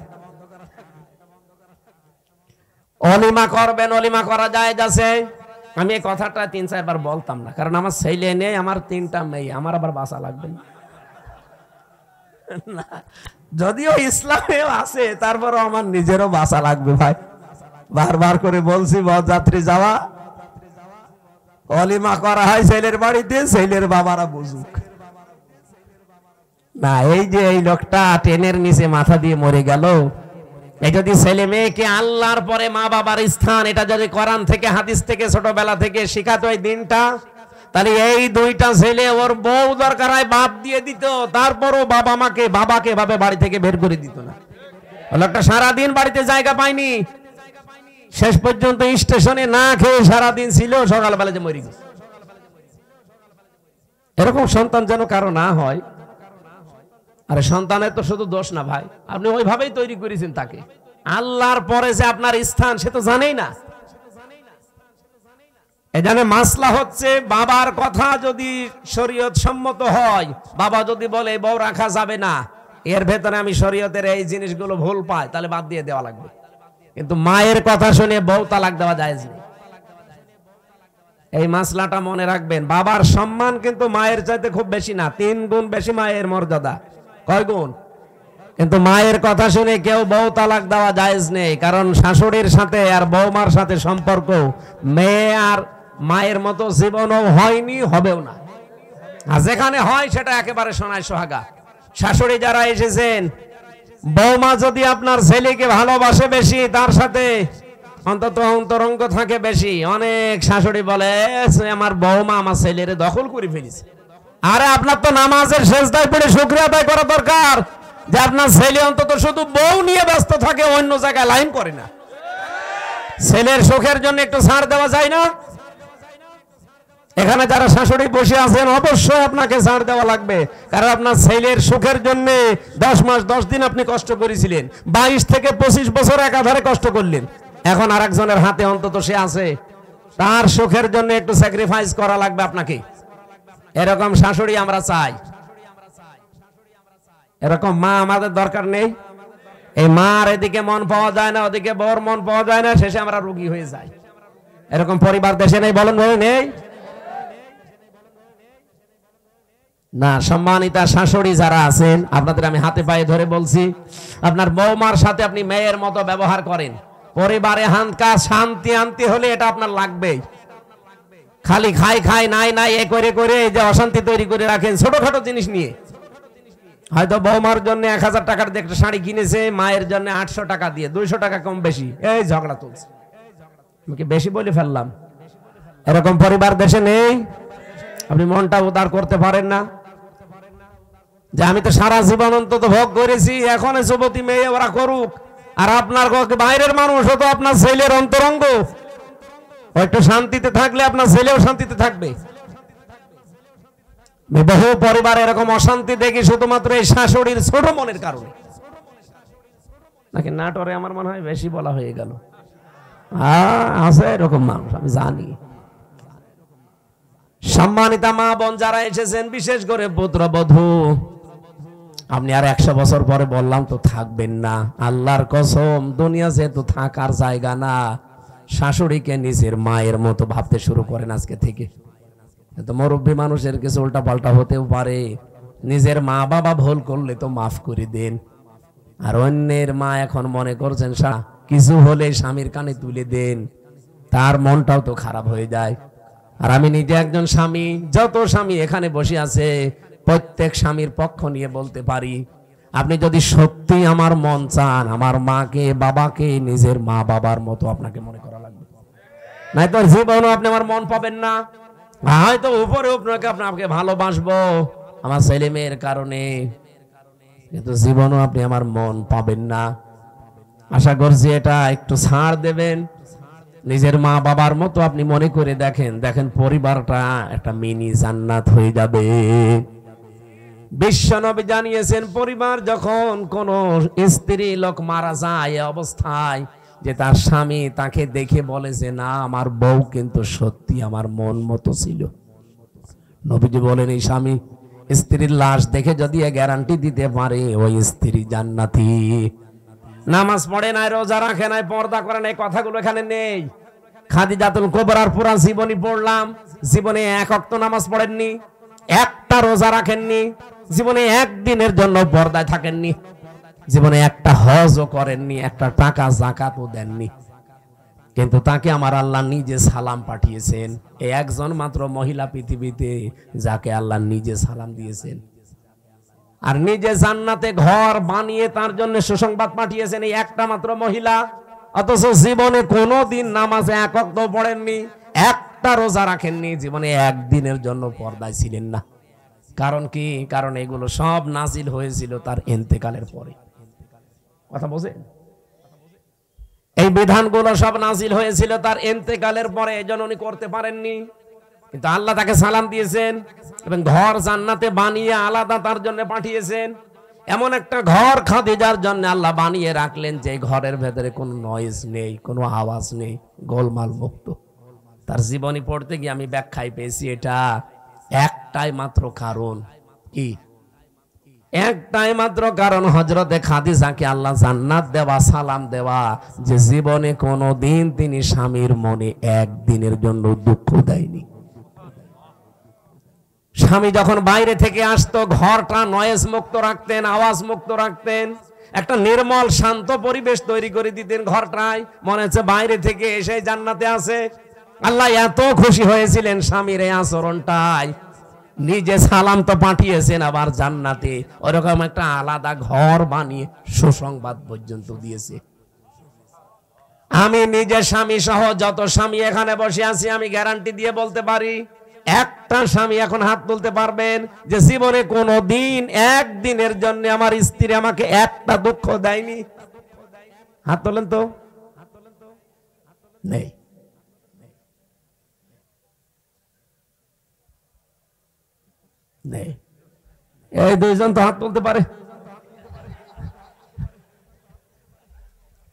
অলিমা করবেন, অলিমা করা যায় যাচ্ছে। আমি এই কথাটা 3-4 বার বলতাম না, কারণ আমার ছেলে নেই, আমার 3টা মেয়ে, আমার আবার বাঁচা লাগবে না। যদিও ইসলামেও আছে, তারপরও আমার নিজেরও বাঁচা লাগবে ভাই। বারবার করে বলছি, বরযাত্রী যাওয়া, অলিমা করা হয় ছেলের বাড়িতে, ছেলের বাবারা বুঝুক না। এই যে এই লোকটা ট্রেনের নিচে মাথা দিয়ে মরে গেল, এই যদি ছেলে মেয়েকে আল্লাহর পরে মা বাবার স্থান, এটা যদি কোরআন থেকে হাদিস থেকে ছোটবেলা থেকে শিখাতো এই দিনটা, তাহলে এই 2টা ছেলে ওর বউ দরকার হয় বাদ দিয়ে দিত, তারপরও বাবাকে ভাবে বাড়ি থেকে বের করে দিত না। লোকটা সারাদিন বাড়িতে জায়গা পায়নি, শেষ পর্যন্ত স্টেশনে না খেয়ে সারাদিন ছিল, সকালবেলা যে মরে গেছে। এরকম সন্তান যেন কারো না হয়। আরে সন্তানের তো শুধু দোষ না ভাই, আপনি ওইভাবেই তৈরি করেছেন তাকে। আল্লাহর পরে যে আপনার স্থান সে তো জানেই না। এখানে মাসলা হচ্ছে, বাবার কথা যদি শরীয়ত সম্মত হয়, বাবা যদি বলে বউ রাখা যাবে না, এর ভেতরে আমি শরীয়তের এই জিনিসগুলো ভুল পাই, তাহলে বাদ দিয়ে দেওয়া লাগবে। কিন্তু মায়ের কথা শুনে বউ তালাক দেওয়া জায়েজ নেই। এই মাসলাটা মনে রাখবেন। বাবার সম্মান কিন্তু মায়ের চাইতে খুব বেশি না, 3 গুণ বেশি মায়ের মর্যাদা। কয় গুণ? কিন্তু মায়ের কথা শুনে কেউ বউ তালাক দেওয়া জায়েজ নেই, কারণ শাশুড়ির সাথে আর বৌমার সাথে সম্পর্ক মেয়ে আর মায়ের মতো জীবনও হয়নি, হবেও না। আর যেখানে হয় সেটা একেবারে সোনায় সোহাগা। শাশুড়ি যারা এসেছেন, বৌমা যদি আপনার ছেলেকে ভালোবাসে বেশি, তার সাথে অন্তত অন্তরঙ্গ থাকে বেশি, অনেক শাশুড়ি বলে আমার বৌমা আমার ছেলের দখল করে ফেলেছে। আরে আপনার তো নামাজের সেজদায় পড়ে শুকরিয়া আদায় করা দরকার যে আপনার ছেলে অন্তত শুধু বউ নিয়ে ব্যস্ত থাকে, অন্য জায়গায় লাইন করে না। ছেলের সুখের জন্য একটু ছাড় দেওয়া যায় না? এখানে যারা শাশুড়ি বসে আছেন অবশ্যই আপনাকে ছাড় দেওয়া লাগবে, কারণ আপনার ছেলের সুখের জন্য 10 মাস 10 দিন আপনি কষ্ট করেছিলেন, 22 থেকে 25 বছর একাধারে কষ্ট করলেন। এখন আরেকজনের হাতে অন্তত সে আছে, তার সুখের জন্য একটু স্যাক্রিফাইস করা লাগবে আপনাকে। এরকম শাশুড়ি আমরা চাই, এরকম মা আমাদের দরকার নেই। এই মার এদিকে মন পাওয়া যায় না, ওদিকে বর মন পাওয়া যায় না, শেষে আমরা রোগী হয়ে যাই। এরকম পরিবার দেশে নেই, বলেন বলে নেই না। সম্মানিতা শাশুড়ি যারা আছেন, আপনাদের আমি হাতে পায়ে ধরে বলছি, আপনার বৌমার সাথে আপনি মেয়ের মতো ব্যবহার করেন। পরিবারে হানকা শান্তি আনতে হলে এটা আপনার লাগবেই। খালি খাই খাই নাই নাই এ করে করে এই যে অশান্তি তৈরি করে রাখেন ছোটখাটো জিনিস নিয়ে। হয়তো বৌমার জন্য 1000 টাকার দিয়ে একটা শাড়ি কিনেছে, মায়ের জন্য 800 টাকা দিয়ে, 200 টাকা কম বেশি এই ঝগড়া তুলছে। আমি বেশি বলে ফেললাম? এরকম পরিবার দেশে নেই? আপনি মনটা উদার করতে পারেন না যে আমি তো সারা জীবন অন্তত ভোগ করেছি, এখন যুবতী মেয়ে ওরা করুক, আর আপনার বাইরের মানুষ তো আপনার ছেলের অন্তরঙ্গ, একটু শান্তিতে থাকলে আপনার ছেলেও শান্তিতে থাকবে। বহু পরিবার এরকম অশান্তি দেখি শুধুমাত্র এই শাশুড়ির ছোট মনের কারণে। নাকি নাটোরে আমার মনে হয় বেশি বলা হয়ে গেল, আছে এরকম মানুষ আমি জানি। সম্মানিতা মা বোন যারা এসেছেন, বিশেষ করে পুত্রবধূ, আপনি আর 100 বছর পরে বললাম তো থাকবেন না, আল্লাহর কসম দুনিয়া যেহেতু থাকার জায়গা না, শাশুড়িকে নিজের মায়ের মতো ভাবতে শুরু করেন আজকে থেকে। তো মুরব্বী মানুষের কিছু উল্টা পাল্টা হতেও পারে, নিজের মা বাবা ভুল করলে তো মাফ করে দেন। আর অন্যের মা এখন মনে করছেন কিছু হলে স্বামীর কানে তুলে দেন, তার মনটাও তো খারাপ হয়ে যায়। আর আমি নিজে একজন স্বামী, যত স্বামী এখানে বসে আছে প্রত্যেক স্বামীর পক্ষ নিয়ে বলতে পারি, আপনি যদি সত্যি আমার মন চান, আমার মাকে বাবাকে নিজের মা বাবার মতো আপনাকে মনে করা লাগবে, নাই তো জীবনও আপনি আমার মন পাবেন না। হয়তো উপরে আপনাকে ভালোবাসবো আমার ছেলে মেয়ের কারণে, কিন্তু জীবনও আপনি আমার মন পাবেন না। আশা করছি এটা একটু ছাড় দেবেন, নিজের মা বাবার মতো আপনি মনে করে দেখেন, দেখেন পরিবারটা একটা মিনি জান্নাত হয়ে যাবে। বিশ্বনবী জানিয়েছেন, পরিবার যখন কোন স্ত্রী লোক মারা যায় এ অবস্থায় যে তার স্বামী তাকে দেখে বলে যে না আমার বউ কিন্তু সত্যি আমার মন মতো ছিল, নবীজি বলেন এই স্বামী স্ত্রীর লাশ দেখে যদি গ্যারান্টি দিতে পারে ওই স্ত্রী জান্নাতি। নামাজ পড়ে নাই, রোজা রাখে নাই, পর্দা করে নাই, কথাগুলো এখানে নেই। খাদিজাতুল কুবরার পুরা জীবনী পড়লাম, জীবনে 1 ওয়াক্ত নামাজ পড়েননি, একটা রোজা রাখেননি, জীবনে একদিনের জন্য পর্দায় থাকেননি, জীবনে একটা হজও করেননি, একটা টাকা যাকাতও দেননি, কিন্তু তাকে আমার আল্লাহ নিজে সালাম পাঠিয়েছেন। এই একজন মাত্র মহিলা পৃথিবীতে যাকে আল্লাহ নিজে সালাম দিয়েছেন, আর নিজে জান্নাতে ঘর বানিয়ে তার জন্য সুসংবাদ পাঠিয়েছেন এই একটা মাত্র মহিলা। অথচ জীবনে কোনোদিন নামাজে 1 ওয়াক্ত পড়েননি, একটা রোজা রাখেননি, জীবনে একদিনের জন্য পর্দায় ছিলেন না। কারণ কি? কারণ এগুলো সব নাজিল হয়েছিল তার ইন্তেকালের পরে। কথা বোঝেন? এই বিধানগুলো সব নাজিল হয়েছিল তার ইন্তেকালের পরে, এজন্য উনি করতে পারেননি। কিন্তু আল্লাহ তাকে সালাম দিয়েছেন এবং ঘর জান্নাতে বানিয়ে আলাদা তার জন্য পাঠিয়েছেন। এমন একটা ঘর খাদিজার জন্য আল্লাহ বানিয়ে রাখলেন যে ঘরের ভেতরে কোনো নয়েজ নেই, কোনো আওয়াজ নেই, গোলমাল মুক্ত। তার জীবনী পড়তে গিয়ে আমি ব্যাখ্যায় পেয়েছি এটা একটাই মাত্র কারণ। কি? একটাই মাত্র কারণ, হযরতে খাদিজাকে আল্লাহ জান্নাত দেওয়া, সালাম দেওয়া, যে জীবনে কোনোদিন তিনি স্বামীর মনে একদিনের জন্য দুঃখ দেয়নি। স্বামী যখন বাইরে থেকে আসতো ঘরটা নয়েজ মুক্ত রাখতেন, আওয়াজ মুক্ত রাখতেন, একটা নির্মল শান্ত পরিবেশ তৈরি করে দিতেন ঘরটায়, মনে হচ্ছে বাইরে থেকে এসে জান্নাতে আছে। আল্লাহ এত খুশি হয়েছিলেন স্বামীর এই আচরণটায়, নিজে সালাম তো পাঠিয়েছেন, আবার জান্নাতে ওরকম একটা আলাদা ঘর বানিয়ে সুসংবাদ পর্যন্ত দিয়েছে। আমি নিজে স্বামী সহ যত স্বামী এখানে বসে আছি, আমি গ্যারান্টি দিয়ে বলতে পারি, একটা স্বামী এখন হাত তুলতে পারবেন যে জীবনে কোনো দিন একদিনের জন্য আমার স্ত্রী আমাকে একটা দুঃখ দেয়নি? হাত তোলেন তো। নেই। নেই। এই দুইজন তো হাত তুলতে পারে।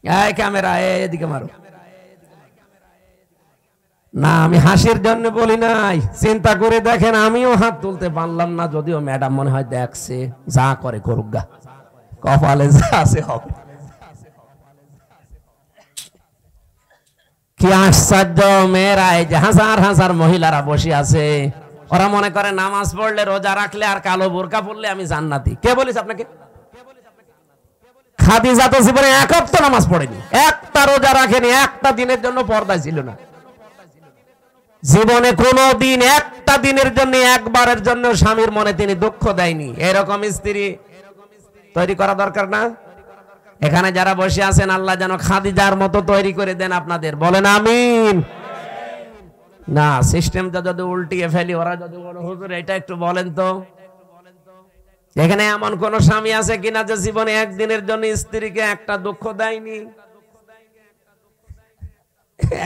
এই ক্যামেরা এদিকে মারো। না, আমি হাসির জন্য বলি নাই, চিন্তা করে দেখেন আমিও হাত তুলতে পারলাম না, যদিও ম্যাডাম মনে হয় দেখছে, যা করে করুক গা, কপালে যা আছে হবে। কি আশ্চর্য, মেয়েরা এই যে হাজার হাজার মহিলারা বসে আছে, ওরা মনে করে নামাজ পড়লে, রোজা রাখলে আর কালো বোরকা পড়লে আমি জান্নাতি। কে বলিস আপনাকে? খাদিজা তো জীবনে এক ওয়াক্ত নামাজ পড়েনি, একটা রোজা রাখেনি, একটা দিনের জন্য পর্দা ছিল না জীবনে, কোনো দিন একটা দিনের জন্য, একবারের জন্য স্বামীর মনে তিনি দুঃখ দেয়নি। এরকম স্ত্রী তৈরি করা দরকার না? এখানে যারা বসে আছেন, আল্লাহ যেন খাদিজার মতো তৈরি করে দেন আপনাদের, বলেন আমিন। না, সিস্টেমটা যদি উল্টিয়ে ফেলি, ওরা যদি বলে হুজুর এটা একটু বলেন তো, এখানে এমন কোন স্বামী আছে কিনা যে জীবনে একদিনের জন্য স্ত্রীকে একটা দুঃখ দেয়নি?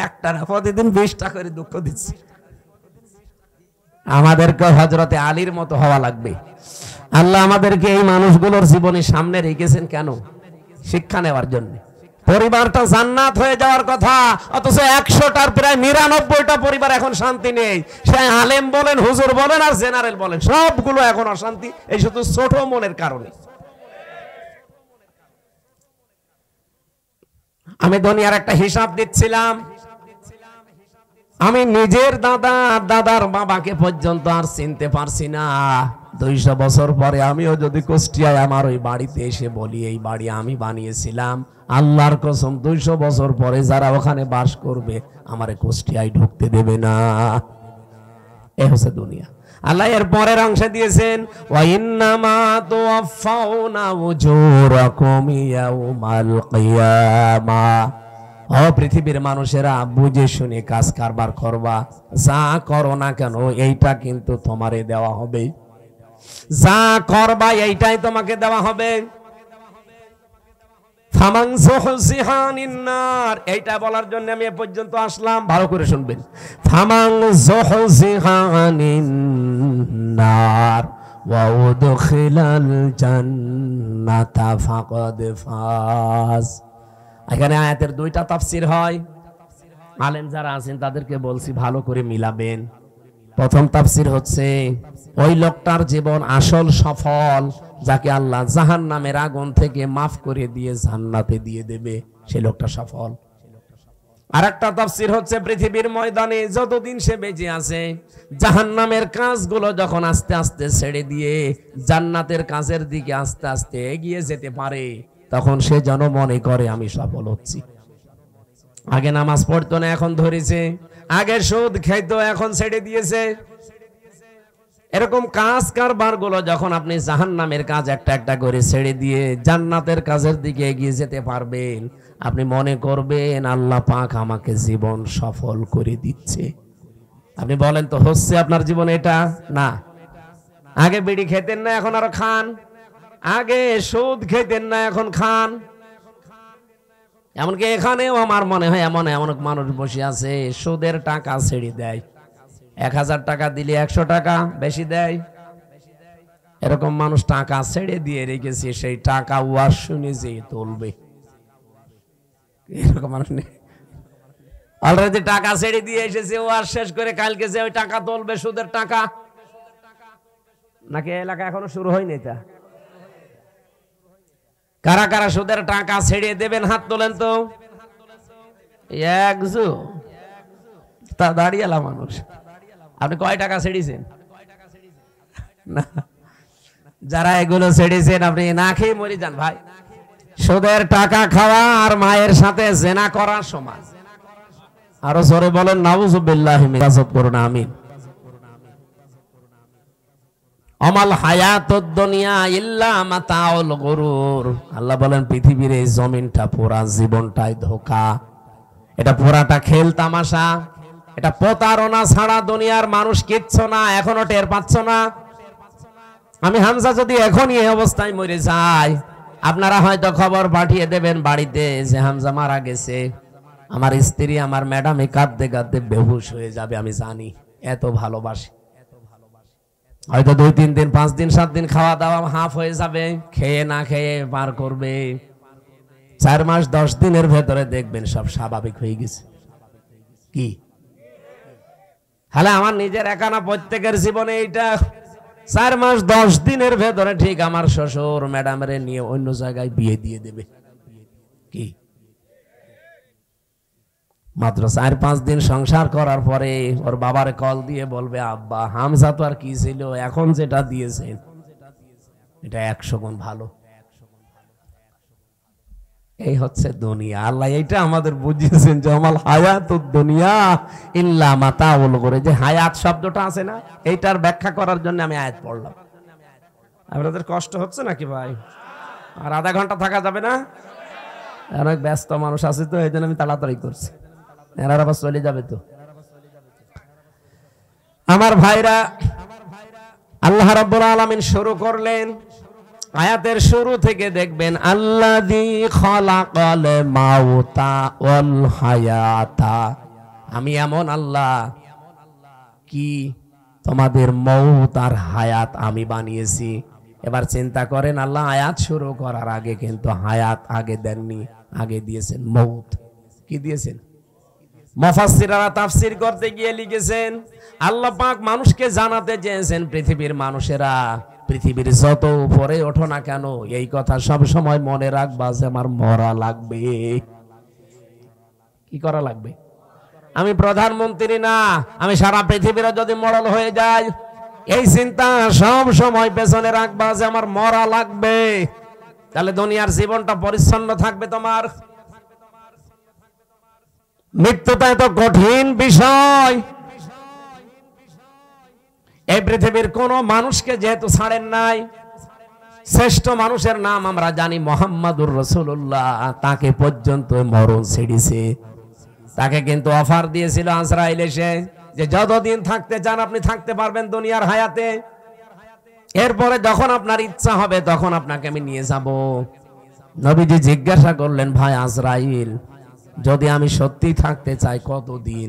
একটা না, প্রতিদিন 20টা করে দুঃখ দিচ্ছে। আমাদেরকে হযরতে আলীর মতো হওয়া লাগবে। আল্লাহ আমাদেরকে এই মানুষগুলোর জীবনের সামনে রেখেছেন কেন? শিক্ষা নেওয়ার জন্য। পরিবারটা জান্নাত হয়ে যাওয়ার কথা, অথচ 100টার প্রায় 99টা পরিবার এখন শান্তি নেই। সে আলেম বলেন, হুজুর বলেন আর জেনারেল বলেন, সবগুলো এখন অশান্তি, এই শুধু ছোট মনের কারণে। আমি দুনিয়ার একটা হিসাব দিচ্ছিলাম, আমি নিজের দাদার বাবাকে পর্যন্ত আর চিনতে পারছি না। 200 বছর পরে আমিও যদি কুষ্টিয়ায় আমার ওই বাড়িতে এসে বলি এই বাড়ি আমি বানিয়েছিলাম, আল্লাহর কসম 200 বছর পরে যারা ওখানে বাস করবে আমারে কুষ্টিয়ায় ঢুকতে দেবে না। এই হচ্ছে দুনিয়া। আল্লাহ এর পরের অংশে দিয়েছেন, ওয়া ইন্নামা তুওয়াফাউনা উজুরাকুম ইয়াউমাল কিয়ামাহ। ও পৃথিবীর মানুষেরা, বুঝে শুনে কাজ কারবার করবা, যা করো না কেন এইটা কিন্তু তোমারে দেওয়া হবে, যা করবা এইটাই তোমাকে দেওয়া হবে। ফামান যুহজিহা আনিন নার, এইটা বলার জন্য আমি এ পর্যন্ত আসলাম, ভালো করে শুনবেন। ফামান যুহজিহা আনিন নার ওয়া উদখিলাল জান্নাতা ফাকাদ ফাজ। এখানে আয়াতের 2টা তাফসীর হয়, আলেম যারা আছেন তাদেরকে বলছি ভালো করে মিলাবেন। প্রথম তাফসীর হচ্ছে, ওই লোকটার জীবন আসল সফল, যাকে আল্লাহ জাহান্নামের আগুন থেকে মাফ করে দিয়ে জান্নাতে দিয়ে দেবে, সেই লোকটা সফল। আরেকটা তাফসীর হচ্ছে, পৃথিবীর ময়দানে যতদিন সে বেঁচে আছে, জাহান্নামের কাজগুলো যখন আস্তে আস্তে ছেড়ে দিয়ে জান্নাতের কাজের দিকে আস্তে আস্তে এগিয়ে যেতে পারে, তখন সে যেন মনে করে আমি সফল হচ্ছি। আগে নামাজ পড়তো না, এখন ধরেছে, আগে সুদ খাইতো, এখন ছেড়ে দিয়েছে। এরকম কাজ কারবার গুলো যখন আপনি জাহান্নামের কাজ একটা একটা করে ছেড়ে দিয়ে জান্নাতের কাজের দিকে এগিয়ে যেতে পারবেন, আপনি মনে করবেন আল্লাহ পাক আমাকে জীবন সফল করে দিচ্ছে। আপনি বলেন তো, হচ্ছে আপনার জীবন এটা? না। আগে বিড়ি খেতেন না, এখন আরো খান। আগে সুদ খেতেন না, এখন খান। এমনকি এখানেও আমার মনে হয় এমন এমন মানুষ বসে আছে, সুদের টাকা ছেড়ে দেয়, 1000 টাকা দিলে 100 টাকা বেশি দেয়। এরকম মানুষ টাকা ছেড়ে দিয়ে রেখেছে, সেই টাকা ওয়াজ শুনে যে তুলবে, এরকম মানুষ নেই। অলরেডি টাকা ছেড়ে দিয়ে এসেছে, ওয়াজ শেষ করে কালকে যে ওই টাকা তুলবে, সুদের টাকা। নাকি এলাকা এখনো শুরু হয়নি? এটা কারা কারা সুদের টাকা ছেড়ে দেবেন? হাত তোলেন তো। একজু তা দাঁড়িয়েলা মানুষ। আপনি কয় টাকা ছেড়েছেন? না, যারা এগুলো ছেড়েছেন আপনি না খেয়ে মরে যান ভাই। সুদের টাকা খাওয়া আর মায়ের সাথে জেনা করার সমান। আরো জোরে বলেন নাউযুবিল্লাহি মিন যাজব করুন আমিন। আমাল হায়াতুদ দুনিয়া ইল্লা মাতাউল গুরুর, আল্লাহ বলেন পৃথিবীর এই জমিনটা পুরা জীবনটাই ধোঁকা, এটা পুরাটা খেল তামাশা, এটা প্রতারণা ছাড়া দুনিয়ার মানুষ কিচ্ছু না। এখনো টের পাচ্ছ না? আমি হামজা যদি এখনই এই অবস্থায় মরে যাই, আপনারা হয়তো খবর পাঠিয়ে দেবেন বাড়িতে যে হামজা মারা গেছে। আমার স্ত্রী আমার ম্যাডামে কাঁদতে কাঁদতে বেহুশ হয়ে যাবে, আমি জানি, এত ভালোবাসি। হয়তো 2 3 দিন 5 দিন 7 দিন খাওয়া দাওয়া হাফ হয়ে যাবে, খেয়ে না খেয়ে পার করবে। 4 মাস 10 দিনের ভেতরে দেখবেন সব স্বাভাবিক হয়ে গেছে। কি হলে আমার নিজের একা না, প্রত্যেকের জীবনে এইটা। 4 মাস 10 দিনের ভেতরে ঠিক আমার শ্বশুর ম্যাডামের নিয়ে অন্য জায়গায় বিয়ে দিয়ে দেবে। কি মাত্র 4-5 দিন সংসার করার পরে ওর বাবার কল দিয়ে বলবে, আব্বা হামজা তো আর কি ছিল, এখন যেটা দিয়েছেন এটা 100 গুণ ভালো। এই হচ্ছে দুনিয়া। আল্লাহ এইটা আমাদের বুঝিয়েছেন যে আমাল হায়াতুদ দুনিয়া ইল্লা মাতাউল গুরুর। যে হায়াত শব্দটা আছে না, এইটার ব্যাখ্যা করার জন্য আমি আয়াত পড়লাম। আপনাদের কষ্ট হচ্ছে নাকি ভাই? আর আধা ঘন্টা থাকা যাবে না? অনেক ব্যস্ত মানুষ আছে তো, এই জন্য আমি তাড়াতাড়ি করছি, এরা আবার চলে যাবে তো। আমার ভাইরা, আল্লাহ রাব্বুল আলামিন শুরু করলেন আয়াতের শুরু থেকে দেখবেন, আল্লাযী খালাকাল মাউতা ওয়াল হায়াতা, আমি এমন আল্লাহ কি তোমাদের মউত আর হায়াত আমি বানিয়েছি। এবার চিন্তা করেন, আল্লাহ আয়াত শুরু করার আগে কিন্তু হায়াত আগে দেননি, আগে দিয়েছেন মউত। কি দিয়েছেন? মুফাসসিররা তাফসীর করতে গিয়ে লিখেছেন, আল্লাহ পাক মানুষকে জানাতে চেয়েছেন, পৃথিবীর মানুষেরা পৃথিবীর যত উপরে ওঠো না কেন, এই কথা সব সময় মনে রাখবা যে আমার মরা লাগবে। কি করা লাগবে? আমি প্রধানমন্ত্রী না, আমি সারা পৃথিবীর যদি মরল হয়ে যায়, এই চিন্তা সব সময় পেছনে রাখবা যে আমার মরা লাগবে। তাহলে দুনিয়ার জীবনটা পরিচ্ছন্ন থাকবে তোমার। মৃত্যুটা এত কঠিন বিষয়, এই পৃথিবীর কোন মানুষকে যেহেতু ছাড়েন নাই, শ্রেষ্ঠ মানুষের নাম আমরা জানি মুহাম্মাদুর রাসূলুল্লাহ, তাকে পর্যন্ত মরণ ছেড়েছে। তাকে কিন্তু অফার দিয়েছিল আজরাইল এসে যে যতদিন থাকতে চান আপনি থাকতে পারবেন দুনিয়ার হায়াতে, এরপরে যখন আপনার ইচ্ছা হবে তখন আপনাকে আমি নিয়ে যাব। নবীজি জিজ্ঞাসা করলেন, ভাই আজরাইল, যদি আমি সত্যি থাকতে চাই কতদিন?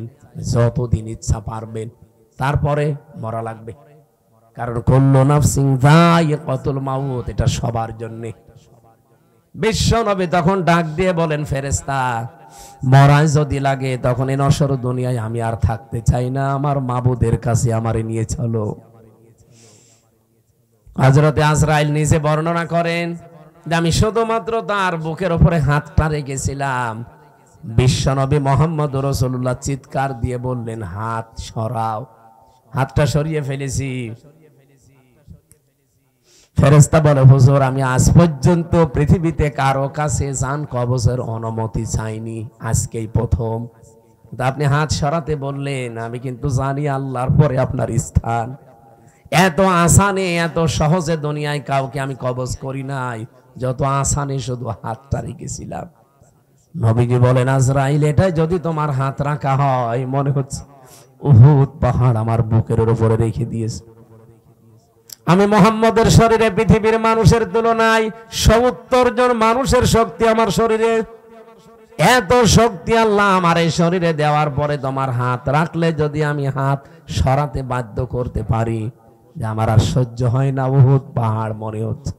যতদিন ইচ্ছা পারবেন, তারপরে মরা লাগবে। কারণ কুল্লু নাফসিন যায়িকাতুল মাউত, এটা সবার জন্য। বিশ্ব নবী তখন ডাক দিয়ে বলেন, ফেরেশতা, মরাই যদি লাগে তখন এই নশ্বর দুনিয়ায় আমি আর থাকতে চাই না, আমার মাবুদের কাছে আমারে নিয়ে চলো। হযরতে আজরাইল নিজে বর্ণনা করেন যে আমি শুধুমাত্র তার বুকের উপরে হাতটা রেখেছিলাম, বিশ্বনবী মুহাম্মদুর রাসূলুল্লাহ চিৎকার দিয়ে বললেন, হাত সরাও। হাতটা সরিয়ে ফেলেছি। ফেরেশতা বলে, হুজুর আমি আজ পর্যন্ত পৃথিবীতে কারো কাছে জান কবজের অনুমতি চাইনি, আজকেই প্রথম। আপনি হাত সরাতে বললেন, আমি কিন্তু জানি আল্লাহর পরে আপনার স্থান। এত আসানে এত সহজে দুনিয়ায় কাউকে আমি কবজ করি নাই, যত আসানে শুধু হাতটা রেখেছিলাম। নবীজি বলেন, আজরাইল, এটাই যদি তোমার হাত রাখা হয়, মনে হচ্ছে উহুদ পাহাড় আমার বুকের উপরে রেখে দিয়েছে। আমি মুহাম্মদের শরীরে পৃথিবীর মানুষের তুলনায় 70 জন মানুষের শক্তি আমার শরীরে। এত শক্তি আল্লাহ আমার এই শরীরে দেওয়ার পরে তোমার হাত রাখলে যদি আমি হাত সরাতে বাধ্য করতে পারি, যে আমার আর সহ্য হয় না, উহুদ পাহাড় মনে হচ্ছে।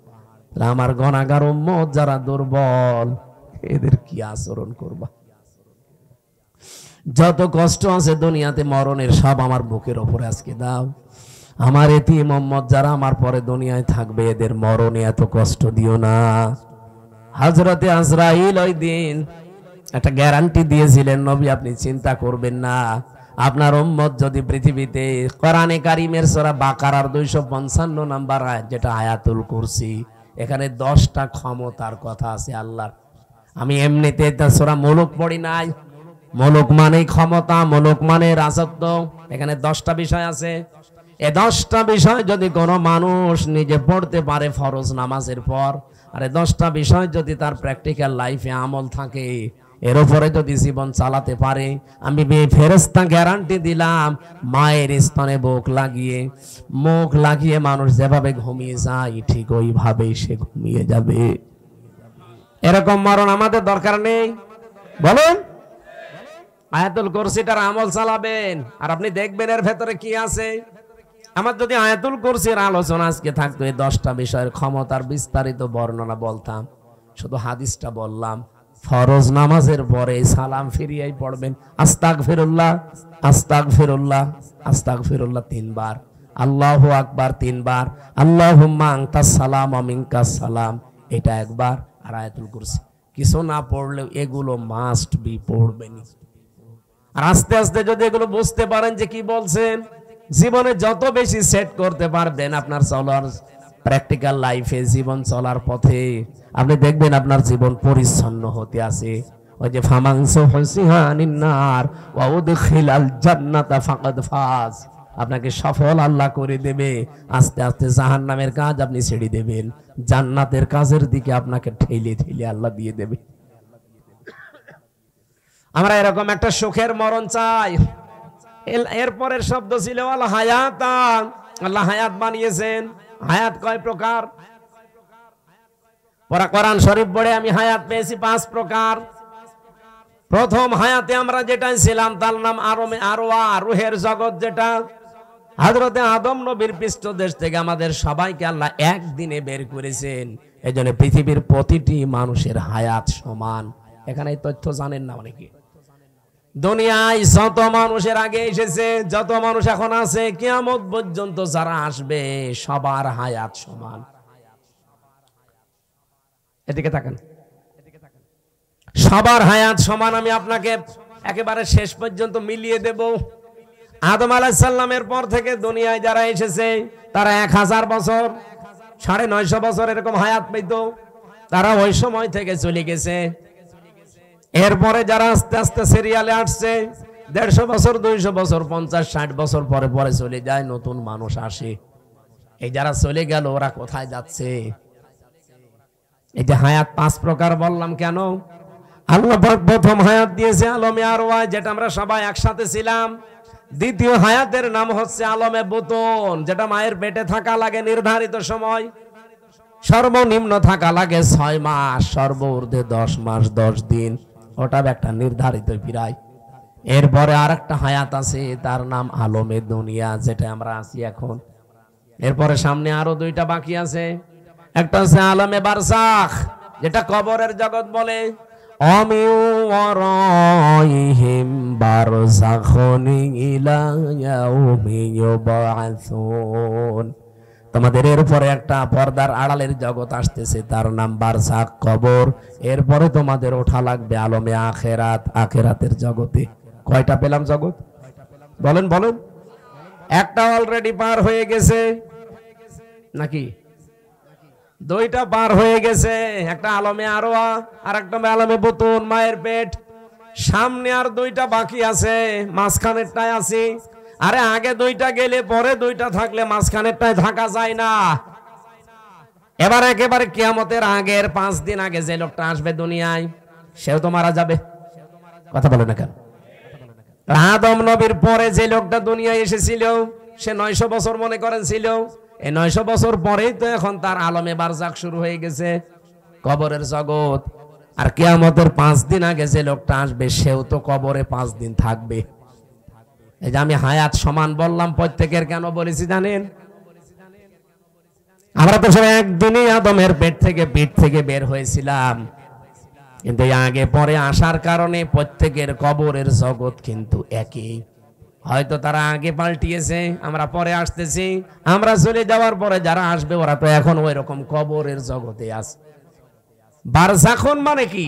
আমার গুনাহগার উম্মত যারা দুর্বল, এদের কি আচরণ করবা? যত কষ্ট আছে দুনিয়াতে মরণের, সব আমার বুকের উপরে আজকে দাও। আমার এতিম উম্মত যারা আমার পরে দুনিয়ায় থাকবে, এদের মরণে এত কষ্ট দিও না। হযরতে আজরাইল ওই দিন একটা গ্যারান্টি দিয়েছিলেন, নবী আপনি চিন্তা করবেন না, আপনার উম্মত যদি পৃথিবীতে, কোরআনে কারীমের সূরা বাকারার 255 নাম্বার আয়াত, যেটা আয়াতুল কুরসি, এখানে 10টা ক্ষমতার কথা আছে আল্লাহর। আমি এমনিতে সূরা মুলুক পড়ি নাই, মুলুক মানে ক্ষমতা, মুলুক মানে রাজত্ব। এখানে 10টা বিষয় আছে। এই 10টা বিষয় যদি কোনো মানুষ নিজে পড়তে পারে ফরজ নামাজের পর, আর এই 10টা বিষয় যদি তার প্র্যাকটিক্যাল লাইফে আমল থাকে, এর উপরে যদি জীবন চালাতে পারে, আমি ফেরেশতা গ্যারান্টি দিলাম, মায়ের স্তনে মুখ লাগিয়ে মানুষ যেভাবে ঘুমিয়ে যায় ঠিক ওইভাবেই সে ঘুমিয়ে যাবে। এরকম মরণ আমাদের দরকার নেই, বলুন। আয়াতুল কুরসিটার আমল চালাবেন, আর আপনি দেখবেন এর ভেতরে কি আছে। আমার যদি আয়াতুল কুরসির আলোচনা আজকে থাকতো, এই 10টা বিষয়ের ক্ষমতার বিস্তারিত বর্ণনা বলতাম। শুধু হাদিসটা বললাম, ফরজ নামাজের পরে সালাম ফিরিয়েই পড়বেন, আস্তাগফিরুল্লাহ আস্তাগফিরুল্লাহ আস্তাগফিরুল্লাহ 3 বার, আল্লাহু আকবার 3 বার, আল্লাহুম্মা আনতাস সালাম ওয়া মিনকাস সালাম এটা 1 বার, আর আয়াতুল কুরসি। কিছু না পড়লেও এগুলো মাস্ট বি পড়বেন। আর আস্তে আস্তে যদি এগুলো বুঝতে পারেন যে কি বলছেন, জীবনে যত বেশি সেট করতে পারবেন আপনার চলার প্র্যাকটিক্যাল লাইফে, জীবন চলার পথে, আপনি দেখবেন আপনার জীবন পরিচ্ছন্ন হতে আছে। ওই যে ফামাংসু হুসিহানিন নার ওয়া উদখিলাল জান্নাতা ফাকাদ ফাজ, আপনাকে সফল আল্লাহ করে দেবে। আস্তে আস্তে জাহান্নামের কাজ আপনি ছেড়ে দেবেন, জান্নাতের কাজের দিকে আপনাকে ঠেলে ঠেলে আল্লাহ দিয়ে দেবে। আমরা এরকম একটা সুখের মরণ চাই। এরপরের শব্দ ছিল আল হায়াতা, আল্লাহ হায়াত বানিয়েছেন। হায়াত কয় প্রকার? কোরআন শরীফ পড়ে আমি হায়াত পেয়েছি 5 প্রকার। প্রথম হায়াতে আমরা যেটা ছিলাম তার নাম আরওয়া, রুহের জগৎ, যেটা হযরতে আদম নবীর পৃষ্ঠদেশ থেকে আমাদের সবাইকে আল্লাহ একদিনে বের করেছেন। এজন্য পৃথিবীর প্রতিটি মানুষের হায়াত সমান। এখানে এই তথ্য জানেন না অনেকে। দুনিয়ায় যত মানুষের আগে এসেছে, যত মানুষ এখন আছে, কিয়ামত পর্যন্ত যারা আসবে, সবার হায়াত সমান। এদিকে তাকান, সবার হায়াত সমান। আমি আপনাকে একেবারে শেষ পর্যন্ত মিলিয়ে দেব। আদম আলাইহিস সালামের পর থেকে দুনিয়ায় যারা এসেছে তারা 1000 বছর, 950 বছর এরকম হায়াত পেত। তারা ওই সময় থেকে চলে গেছে। এরপরে যারা আস্তে আস্তে সিরিয়ালে আসছে, 150 বছর, 200 বছর, 50, 60 বছর পরে পরে চলে যায়, নতুন মানুষ আসে। এই যারা চলে গেল ওরা কোথায় যাচ্ছে? এই যে হায়াত 5 প্রকার বললাম কেন? আল্লাহ পাক প্রথম হায়াত দিয়েছে আলমে আরওয়া, যেটা আমরা সবাই একসাথে ছিলাম। দ্বিতীয় হায়াতের নাম হচ্ছে আলমে বুতুন, যেটা মায়ের পেটে থাকা লাগে নির্ধারিত সময়, সর্বনিম্ন থাকা লাগে 6 মাস, সর্বোর্ধ্বে 10 মাস 10 দিন, ওটা একটা নির্ধারিত পিরায়। এরপরে আরেকটা হায়াত আছে, তার নাম আলমে দুনিয়া, যেটা আমরা আছি এখন। এরপরে সামনে আরো 2টা বাকি আছে। একটা হচ্ছে আলমে বারজাখ, যেটা কবরের জগৎ বলে। অমিউ ওয়ারাইহিম বারজাখুন ইলা ইয়াউমি ইউবআসুন, তোমাদের এরপরে একটা পর্দার আড়ালের জগৎ আসতেছে, তার নাম বারজাখ, কবর। এরপরে তোমাদের ওঠা লাগবে আলমে আখিরাত, আখিরাতের জগতে। কয়টা পেলাম জগৎ? বলেন বলেন। একটা অলরেডি পার হয়ে গেছে নাকি? 2টা পার হয়ে গেছে। একটা আলমে আরওয়া, আর একটা আলমে বুতুন, মায়ের পেট। সামনে আর 2টা বাকি আছে, মাঝখানেরটায় আছি। আরে আগে 2টা গেলে পরে 2টা থাকলে মাঝখানেরটায় থাকা যায় না। এবার একেবারে কিয়ামতের আগের 5 দিন আগে যে লোকটা আসবে দুনিয়ায়, সেও তো মারা যাবে। কথা বলে না কেন? আদম নবীর পরে যে লোকটা দুনিয়ায় এসেছিল, সে 900 বছর মনে করেন ছিল। এই 900 বছর পরেই তো এখন তার আলমে বারজাখ শুরু হয়ে গেছে, কবরের জগৎ। আর কিয়ামতের 5 দিন আগে যে লোকটা আসবে, সেও তো কবরে 5 দিন থাকবে। এই যে আমি হায়াত সমান বললাম প্রত্যেকের, কেন বলেছি জানেন? আমরা তো সবাই একদিনই আদমের পিঠ থেকে বের হয়েছিলাম, কিন্তু আগে পরে আসার কারণে প্রত্যেকের কবরের জগৎ কিন্তু একই। হয়তো তারা আগে পাল্টিয়েছে, আমরা পরে আসতেছি। আমরা চলে যাওয়ার পরে যারা আসবে ওরা তো এখন ওই রকম কবরের জগতে আছে। বারজাখুন মানে কি?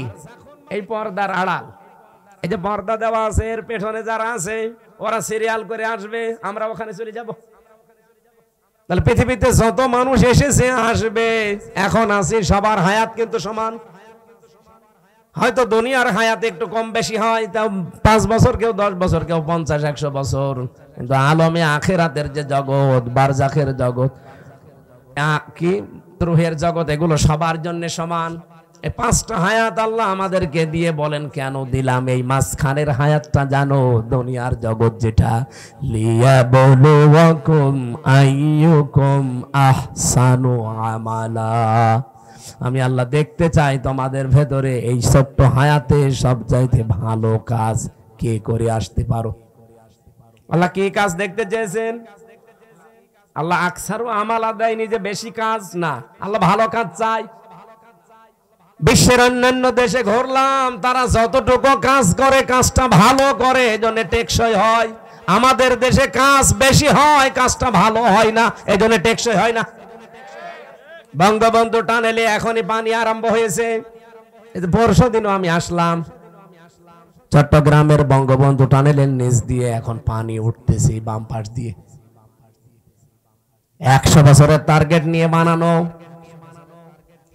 এই পর্দার আড়াল। এই যে পর্দা দেওয়া আছে, এর পেছনে যারা আছে ওরা সিরিয়াল করে আসবে, আমরা ওখানে চলে যাব। তাহলে পৃথিবীতে যত মানুষ এসেছে আসবে, এখন আছে, সবার হায়াত কিন্তু সমান। হয়তো দুনিয়ার হায়াতে একটু কম বেশি হয়, তাও 5 বছর, কেউ 10 বছর, কেউ 50-100 বছর, কিন্তু আলমে আখিরাতের যে জগৎ, বারজাখের জগৎ, কি রুহের জগৎ, এগুলো সবার জন্য সমান। এই 5টা হায়াত আল্লাহ আমাদেরকে দিয়ে বলেন কেন দিলাম? এই মাঝখানের হায়াতটা জানো, দুনিয়ার জগৎ যেটা, লিয়াবলুয়াকুম আইয়ুকুম আহসানু আমালা। আমি আল্লাহ দেখতে চাই তোমাদের ভেতরে এই ছোট্ট হায়াতে সবচাইতে ভালো কাজ কে করে আসতে পারো। আল্লাহ কি কাজ দেখতে চেয়েছেন? আল্লাহ আকসারু আমালা দেয়নি যে বেশি কাজ, না, আল্লাহ ভালো কাজ চাই। বিশ্বের অন্যান্য দেশে ঘুরলাম, তারা যতটুকু কাজ করে কাজটা ভালো করে, এজন্য টেকসই হয়। আমাদের দেশে কাজ বেশি হয়, কাজটা ভালো হয় না, এজন্য টেকসই হয় না। বঙ্গবন্ধু টানেলে এখনই পানি আরম্ভ হয়েছে। পরশু দিনও আমি আসলাম, চট্টগ্রামের বঙ্গবন্ধু টানেলের নিচ দিয়ে এখন পানি উঠতেছে বাম পাশ দিয়ে। 100 বছরের টার্গেট নিয়ে বানানো।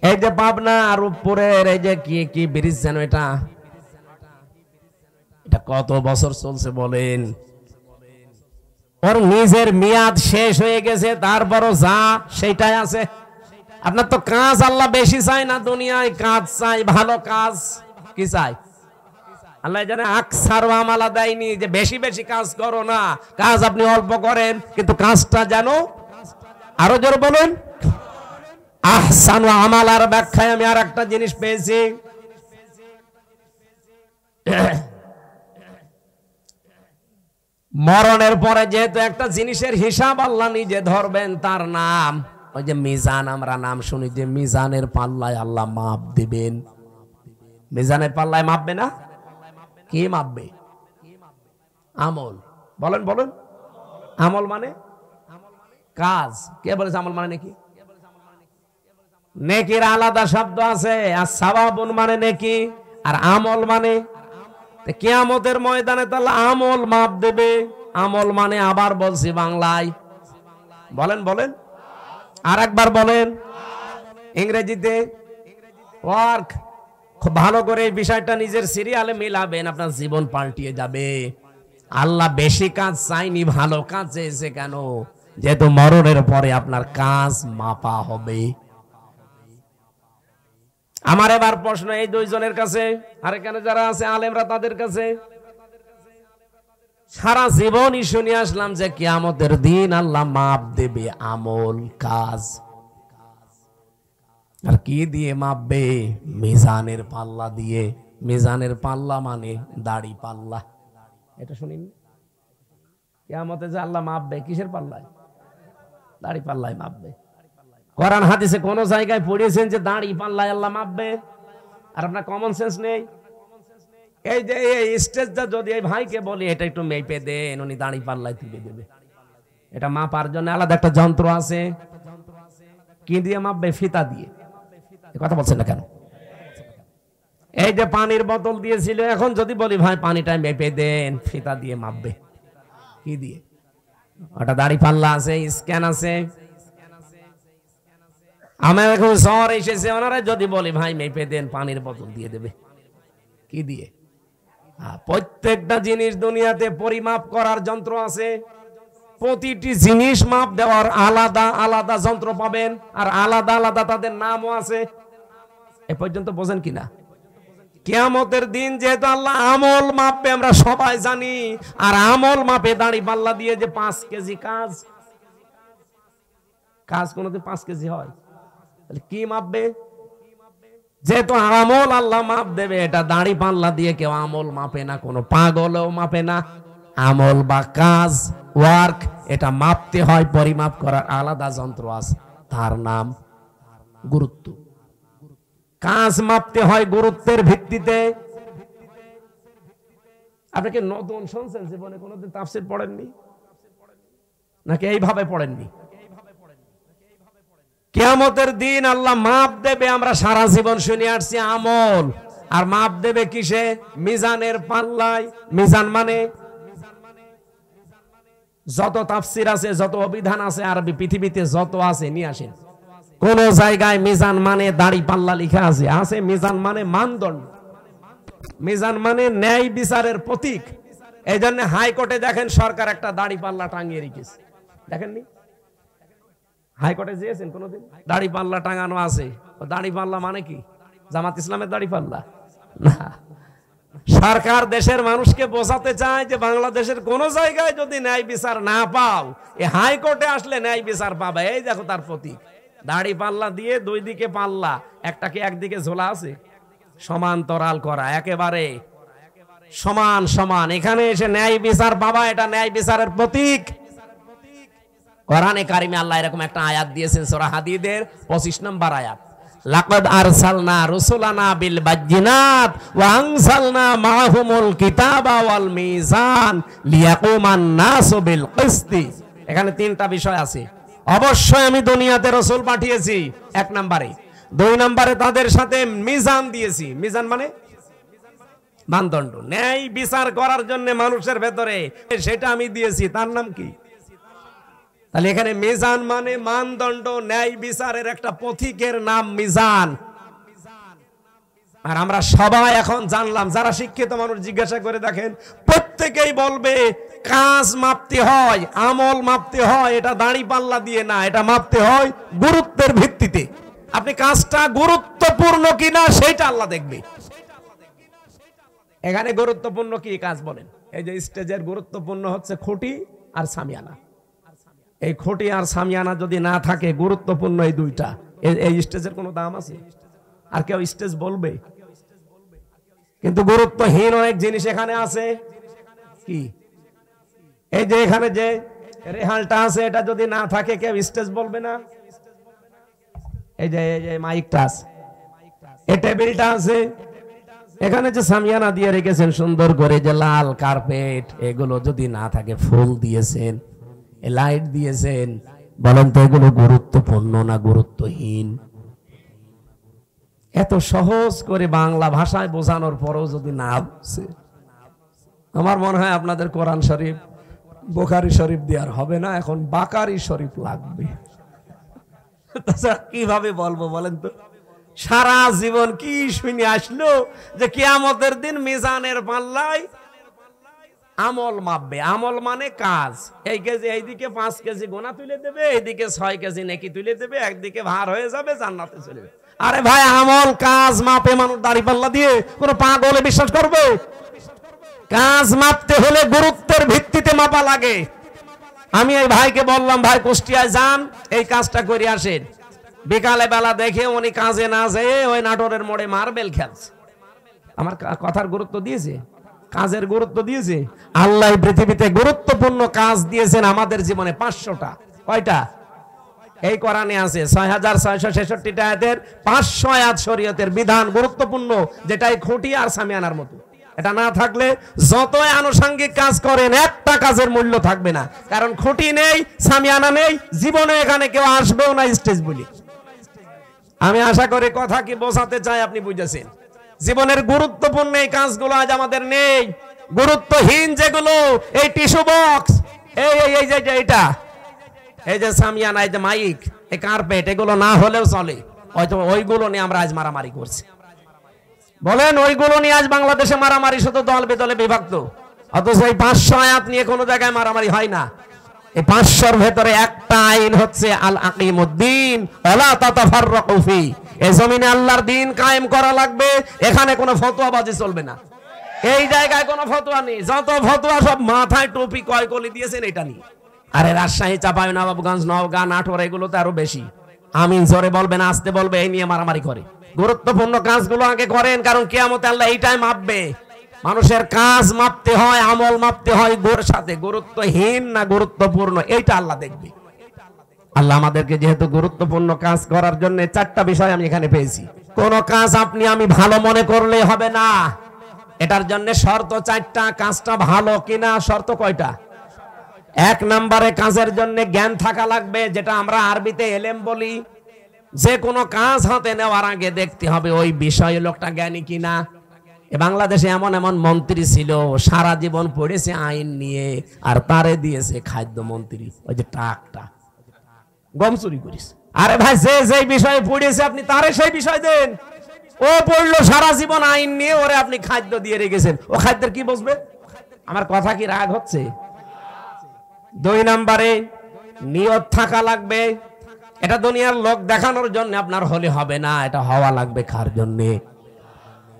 এই যে পাবনা আর উপরের এই যে কি ব্রিজ যেন, এটা কত বছর চলছে বলেন? ওর নিজের মেয়াদ শেষ হয়ে গেছে, তারপরও যা সেইটাই আছে। আপনার তো কাজ আল্লাহ বেশি চাই না, দুনিয়ায় কাজ চাই, ভালো কাজ। কি চাই আল্লাহ জানে? আকসার আমালা দেয়নি যে বেশি বেশি কাজ করো না, কাজ আপনি অল্প করেন, কিন্তু কাজটা জানো। আরো জোরে বলুন, আহসানু আমালার ব্যাখ্যায় আমি আর একটা জিনিস পেয়েছি। মরণের পরে যেহেতু একটা জিনিসের হিসাব আল্লাহ নিজে ধরবেন, তার নাম ওই যে মিজান। আমরা নাম শুনি যে মিজানের পাল্লায় আল্লাহ মাপ দিবেন। মিজানের পাল্লায় মাপবে না? কি মাপবে? আমল। বলেন বলেন, আমল মানে কাজ। কে বলেছে আমল মানে নাকি? নেকির আলাদা শব্দ আছে, আর সাওয়াবুন মানে নেকি, আর আমল মানে। কিয়ামতের ময়দানে তাহলে আমল মাপ দেবে। আমল মানে, আবার বলছি বাংলায়, বলেন বলেন, আর একবার বলেন ইংরেজিতে, ওয়ার্ক। খুব ভালো করে এই বিষয়টা নিজের সিরিয়ালে মিলাবেন, আপনার জীবন পাল্টিয়ে যাবে। আল্লাহ বেশি কাজ চাইনি, ভালো কাজ চেয়েছে। কেন? যেহেতু মরণের পরে আপনার কাজ মাপা হবে। আমার এবার প্রশ্ন এই দুইজনের কাছে, আর এখানে যারা আছে আলেমরা তাদের কাছে। সারা জীবনই শুনে আসলাম যে কিয়ামতের দিন আল্লাহ মাপ দেবে আমল, কাজ। আর কি দিয়ে মাপবে? মিজানের পাল্লা দিয়ে। মিজানের পাল্লা মানে দাড়ি পাল্লা। এটা শুনিনি? কিয়ামতে যে আল্লাহ মাপবে কিসের পাল্লায়? দাড়ি পাল্লায় মাপবে। কোরআন হাদিসে কোন জায়গায় পড়িয়েছেন যে দাড়ি পাল্লায় আল্লাহ মাপবে? আর আপনার কমন সেন্স নেই। এই যে এই স্টেজটা যদি এই ভাইকে বলি এটা একটু মেপে দেন, উনি দাড়ি পাল্লায় তুলে দেবে। এটা মাপার জন্য আলাদা একটা যন্ত্র আছে। কি দিয়ে মাপবে? ফিতা দিয়ে। কথা বলছেন না কেন? এই যে পানির বোতল দিয়েছিল, এখন যদি বলি ভাই পানিটা মেপে দেন, ফিতা দিয়ে মাপবে। কি দিয়ে? ওটা দাড়ি পাল্লা আছে, স্ক্যান আছে। আমার এখন শহর এসেছে, ওনারা যদি বলি ভাই মেপে দেন, পানির বোতল দিয়ে দেবে। কি দিয়ে? প্রত্যেকটা জিনিস দুনিয়াতে পরিমাপ করার যন্ত্র আছে। প্রতিটি জিনিস মাপ দেওয়ার আলাদা আলাদা যন্ত্র পাবেন, আর আলাদা আলাদা তাদের নামও আছে। এ পর্যন্ত বোঝেন কিনা? কিয়ামতের দিন যেহেতু আল্লাহ আমল মাপবে আমরা সবাই জানি, আর আমল মাপে দাড়ি পাল্লা দিয়ে যে 5 কেজি কাজ, কাজ কোনোদিন 5 কেজি হয়? তাহলে কি মাপবে? যেহেতু আমল আল্লাহ মাপ দেবে, এটা দাড়ি পাল্লা দিয়ে কেউ আমল মাপে না, কোনো পাগলও মাপে না। আমল বা কাজ, ওয়ার্ক, এটা মাপতে হয়, পরিমাপ করার আলাদা যন্ত্র আছে, তার নাম গুরুত্ব। কাজ মাপতে হয় গুরুত্বের ভিত্তিতে। আপনি কি নতুন শুনছেন? জীবনে কোনোদিন তাফসীর পড়েননি নাকি এইভাবে পড়েননি? কিয়ামতের দিন আল্লাহ মাপ দেবে, আমরা সারা জীবন শুনে আসছি আমল, আর মাপ দেবে কিসে? মিজানের পাল্লায়। মিজান মানে যত তাফসীর আছে, যত অভিধান আছে আরবি পৃথিবীতে যত আছে নিয়ে আসেন। কোন জায়গায় মিজান মানে দাড়ি পাল্লা লেখা আছে? আছে। মিজান মানে মানদণ্ড। মিজান মানে ন্যায় বিচারের প্রতীক। এই জন্য হাইকোর্টে দেখেন সরকার একটা দাড়ি পাল্লা টাঙিয়ে রেখেছে, দেখেননি? হাইকোর্টে গিয়েছেন কোনোদিন? দাড়ি পাল্লা টাঙানো আছে। দাড়ি পাল্লা মানে কি? জামাত ইসলামের দাড়ি পাল্লা না। সরকার দেশের মানুষকে বোঝাতে চায় যে বাংলাদেশের কোন জায়গায় যদি ন্যায় বিচার না পাও, এই হাইকোর্টে আসলে ন্যায় বিচার পাবে। এই দেখো তার প্রতীক, দাড়ি পাল্লা দিয়ে দুই দিকে পাল্লা, একটাকে একদিকে ঝোলা আছে, সমান্তরাল করা, একেবারে সমান সমান। এখানে এসে ন্যায় বিচার পাবা, এটা ন্যায় বিচারের প্রতীক। কোরআনে কারিমে আল্লাহ এরকম একটা আয়াত দিয়েছেন সূরা হাদীদের 25 নম্বর আয়াত, লাকাদ আরসালনা রুসুলানা বিল বাজ্জিনাত ওয়া আনসালনা মাআহুমুল কিতাবা ওয়াল মিজান লিয়াকুমান নাসু বিল কিসতি। এখানে তিনটা বিষয় আছে। অবশ্যই আমি দুনিয়াতে রাসূল পাঠিয়েছি, এক নম্বরে। দুই নম্বরে তাদের সাথে মিজান দিয়েছি। মিজান মানে মানদণ্ড, ন্যায় বিচার করার জন্য মানুষের ভেতরে, সেটা আমি দিয়েছি। তার নাম কি? তাহলে এখানে মিজান মানে মানদণ্ড, ন্যায় বিচারের একটা পথিকের নাম মিজান। আর আমরা সবাই এখন জানলাম, যারা শিক্ষিত মানুষ জিজ্ঞাসা করে দেখেন, প্রত্যেকেই বলবে কাজ মাপতে হয়, আমল মাপতে হয়, এটা দাড়ি পাল্লা দিয়ে না, এটা মাপতে হয় গুরুত্বের ভিত্তিতে। আপনি কাজটা গুরুত্বপূর্ণ কিনা সেটা আল্লাহ দেখবে। এখানে গুরুত্বপূর্ণ কি কাজ বলেন? এই যে স্টেজের গুরুত্বপূর্ণ হচ্ছে খুঁটি আর সামিয়ানা। এই খুঁটি আর সামিয়ানা যদি না থাকে, গুরুত্বপূর্ণ এই দুইটা, এই স্টেজের কোনো দাম আছে? আর কেউ স্টেজ বলবে? কিন্তু গুরুত্বহীন অনেক জিনিস এখানে আছে। কি? এই যে এখানে যে রেহালটা আছে, এটা যদি না থাকে কেউ স্টেজ বলবে না। এই যে মাইকটা আছে, এই টেবিলটা আছে, এখানে যে সামিয়ানা দিয়ে রেখেছেন সুন্দর করে, যে লাল কার্পেট, এগুলো যদি না থাকে, ফুল দিয়েছেন, লাইট দিয়েছেন, বলেন তো এগুলো গুরুত্বপূর্ণ না গুরুত্বহীন? এত সহজ করে বাংলা ভাষায় বোঝানোর পরেও যদি না বুঝে, আমার মনে হয় আপনাদের কোরআন শরীফ, বুখারী শরীফ দিয়ে আর হবে না, এখন বাকারি শরীফ লাগবে। কিভাবে বলবো বলেন তো? সারা জীবন কি শুনে আসলো যে কিয়ামতের দিন মিজানের পাল্লায় আমল মাপবে। আমল মানে কাজ। এই কেজি, এইদিকে 5 কেজি গোনা তুলে দেবে, এইদিকে 6 কেজি নেকি তুলে দেবে, একদিকে ভার হয়ে যাবে, জান্নাতে চলে যাবে। আরে ভাই, আমল কাজ মাপে মানুষ দাড়ি পাল্লা দিয়ে? কোন পাগলে বিশ্বাস করবে? কাজ মাপতে হলে গুরুত্বের ভিত্তিতে মাপা লাগে। আমি এই ভাইকে বললাম, ভাই কুষ্টিয়ায় যান, এই কাজটা করে আসেন। বিকালে বেলা দেখে উনি কাজে না যেয়ে ওই নাটোরের মোড়ে মার্বেল খেলছে। আমার কথার গুরুত্ব দিয়েছে? কাজের গুরুত্ব দিয়েছে? আল্লাহ পৃথিবীতে গুরুত্বপূর্ণ কাজ দিয়েছেন আমাদের জীবনে 500টা। কয়টা? এই কোরআনে আছে 6666টা আয়াতের 500 আয়াত শরীয়তের বিধান গুরুত্বপূর্ণ, যেটাই খুঁটি আর সামিয়ানার মতো। এটা না থাকলে যতই আনুষঙ্গিক কাজ করেন, একটা কাজের মূল্য থাকবে না। কারণ খুঁটি নেই, সামিয়ানা নেই, জীবনে এখানে কেউ আসবেও না স্টেজ বলি। আমি আশা করি কথা কি বোঝাতে চাই আপনি বুঝেছেন। জীবনের গুরুত্বপূর্ণ এই কাজগুলো আজ আমাদের নেই। গুরুত্বহীন যেগুলো, এই টিস্যু বক্স, এই যে এটা, এই যে সামিয়ানা, এই যে মাইক, এই কার্পেট, এগুলো না হলেও চলে। হয়তো ওইগুলো নিয়ে আমরা আজ মারামারি করছি। বলেন, ওইগুলো নিয়ে আজ বাংলাদেশে মারামারি, শুধু দল বেদলে বিভক্ত। অথচ এই 500 আয়াত নিয়ে কোনো জায়গায় মারামারি হয় না। এই 500-র ভেতরে একটা আইন হচ্ছে আল আকিমুদ্দিন ওয়ালা তাতাফাররাকু ফি। এই জমিনে আল্লাহর দ্বীন কায়েম করা লাগবে। এখানে কোনো ফতোয়াবাজি চলবে না। এই জায়গায় কোনো ফতোয়া নেই। যত ফতোয়া সব মাথায় টুপি কয়কলি দিয়েছেন এটা নিয়ে। আরে রাজশাহী, চাঁপাইনবাবগঞ্জ, নওগাঁ, নাটোর, এগুলোতে আরো বেশি। আমিন জোরে বলবেন, আসতে বলবে, এই নিয়ে মারামারি করে। গুরুত্বপূর্ণ কাজগুলো আগে করেন, কারণ কিয়ামতে আল্লাহ এইটাই মাপবে। মানুষের কাজ মাপতে হয়, আমল মাপতে হয় গোর সাথে। গুরুত্বহীন না গুরুত্বপূর্ণ, এইটা আল্লাহ দেখবে। আল্লাহ আমাদেরকে যেহেতু গুরুত্বপূর্ণ কাজ করার জন্য 4টা বিষয় আমি এখানে পেয়েছি। কোন কাজ আপনি আমি ভালো মনে করলে হবে না, এটার জন্য শর্ত 4টা। কাজটা ভালো কিনা শর্ত কয়টা? 1 নম্বরে কাজের জন্য জ্ঞান থাকা লাগবে, যেটা আমরা আরবিতে এলেম বলি। যে কোনো কাজ হাতে নেওয়ার আগে দেখতে হবে ওই বিষয়ে লোকটা জ্ঞানী কিনা। বাংলাদেশে এমন এমন মন্ত্রী ছিল, সারা জীবন পড়েছে আইন নিয়ে, আর তারে দিয়েছে খাদ্য মন্ত্রী, ওই যে টাকটা, গম চুরি করিস। আরে ভাই, যে বিষয়ে পড়েছে আপনি তারে সেই বিষয় দেন। ও পড়লো সারা জীবন আইন নিয়ে, ওরে আপনি খাদ্য দিয়ে রেখেছেন, ও খাদ্যের কি বুঝবে? আমার কথা কি রাগ হচ্ছে? 2 নম্বরে নিয়ত থাকা লাগবে। এটা দুনিয়ার লোক দেখানোর জন্য আপনার হলে হবে না, এটা হওয়া লাগবে কার জন্য?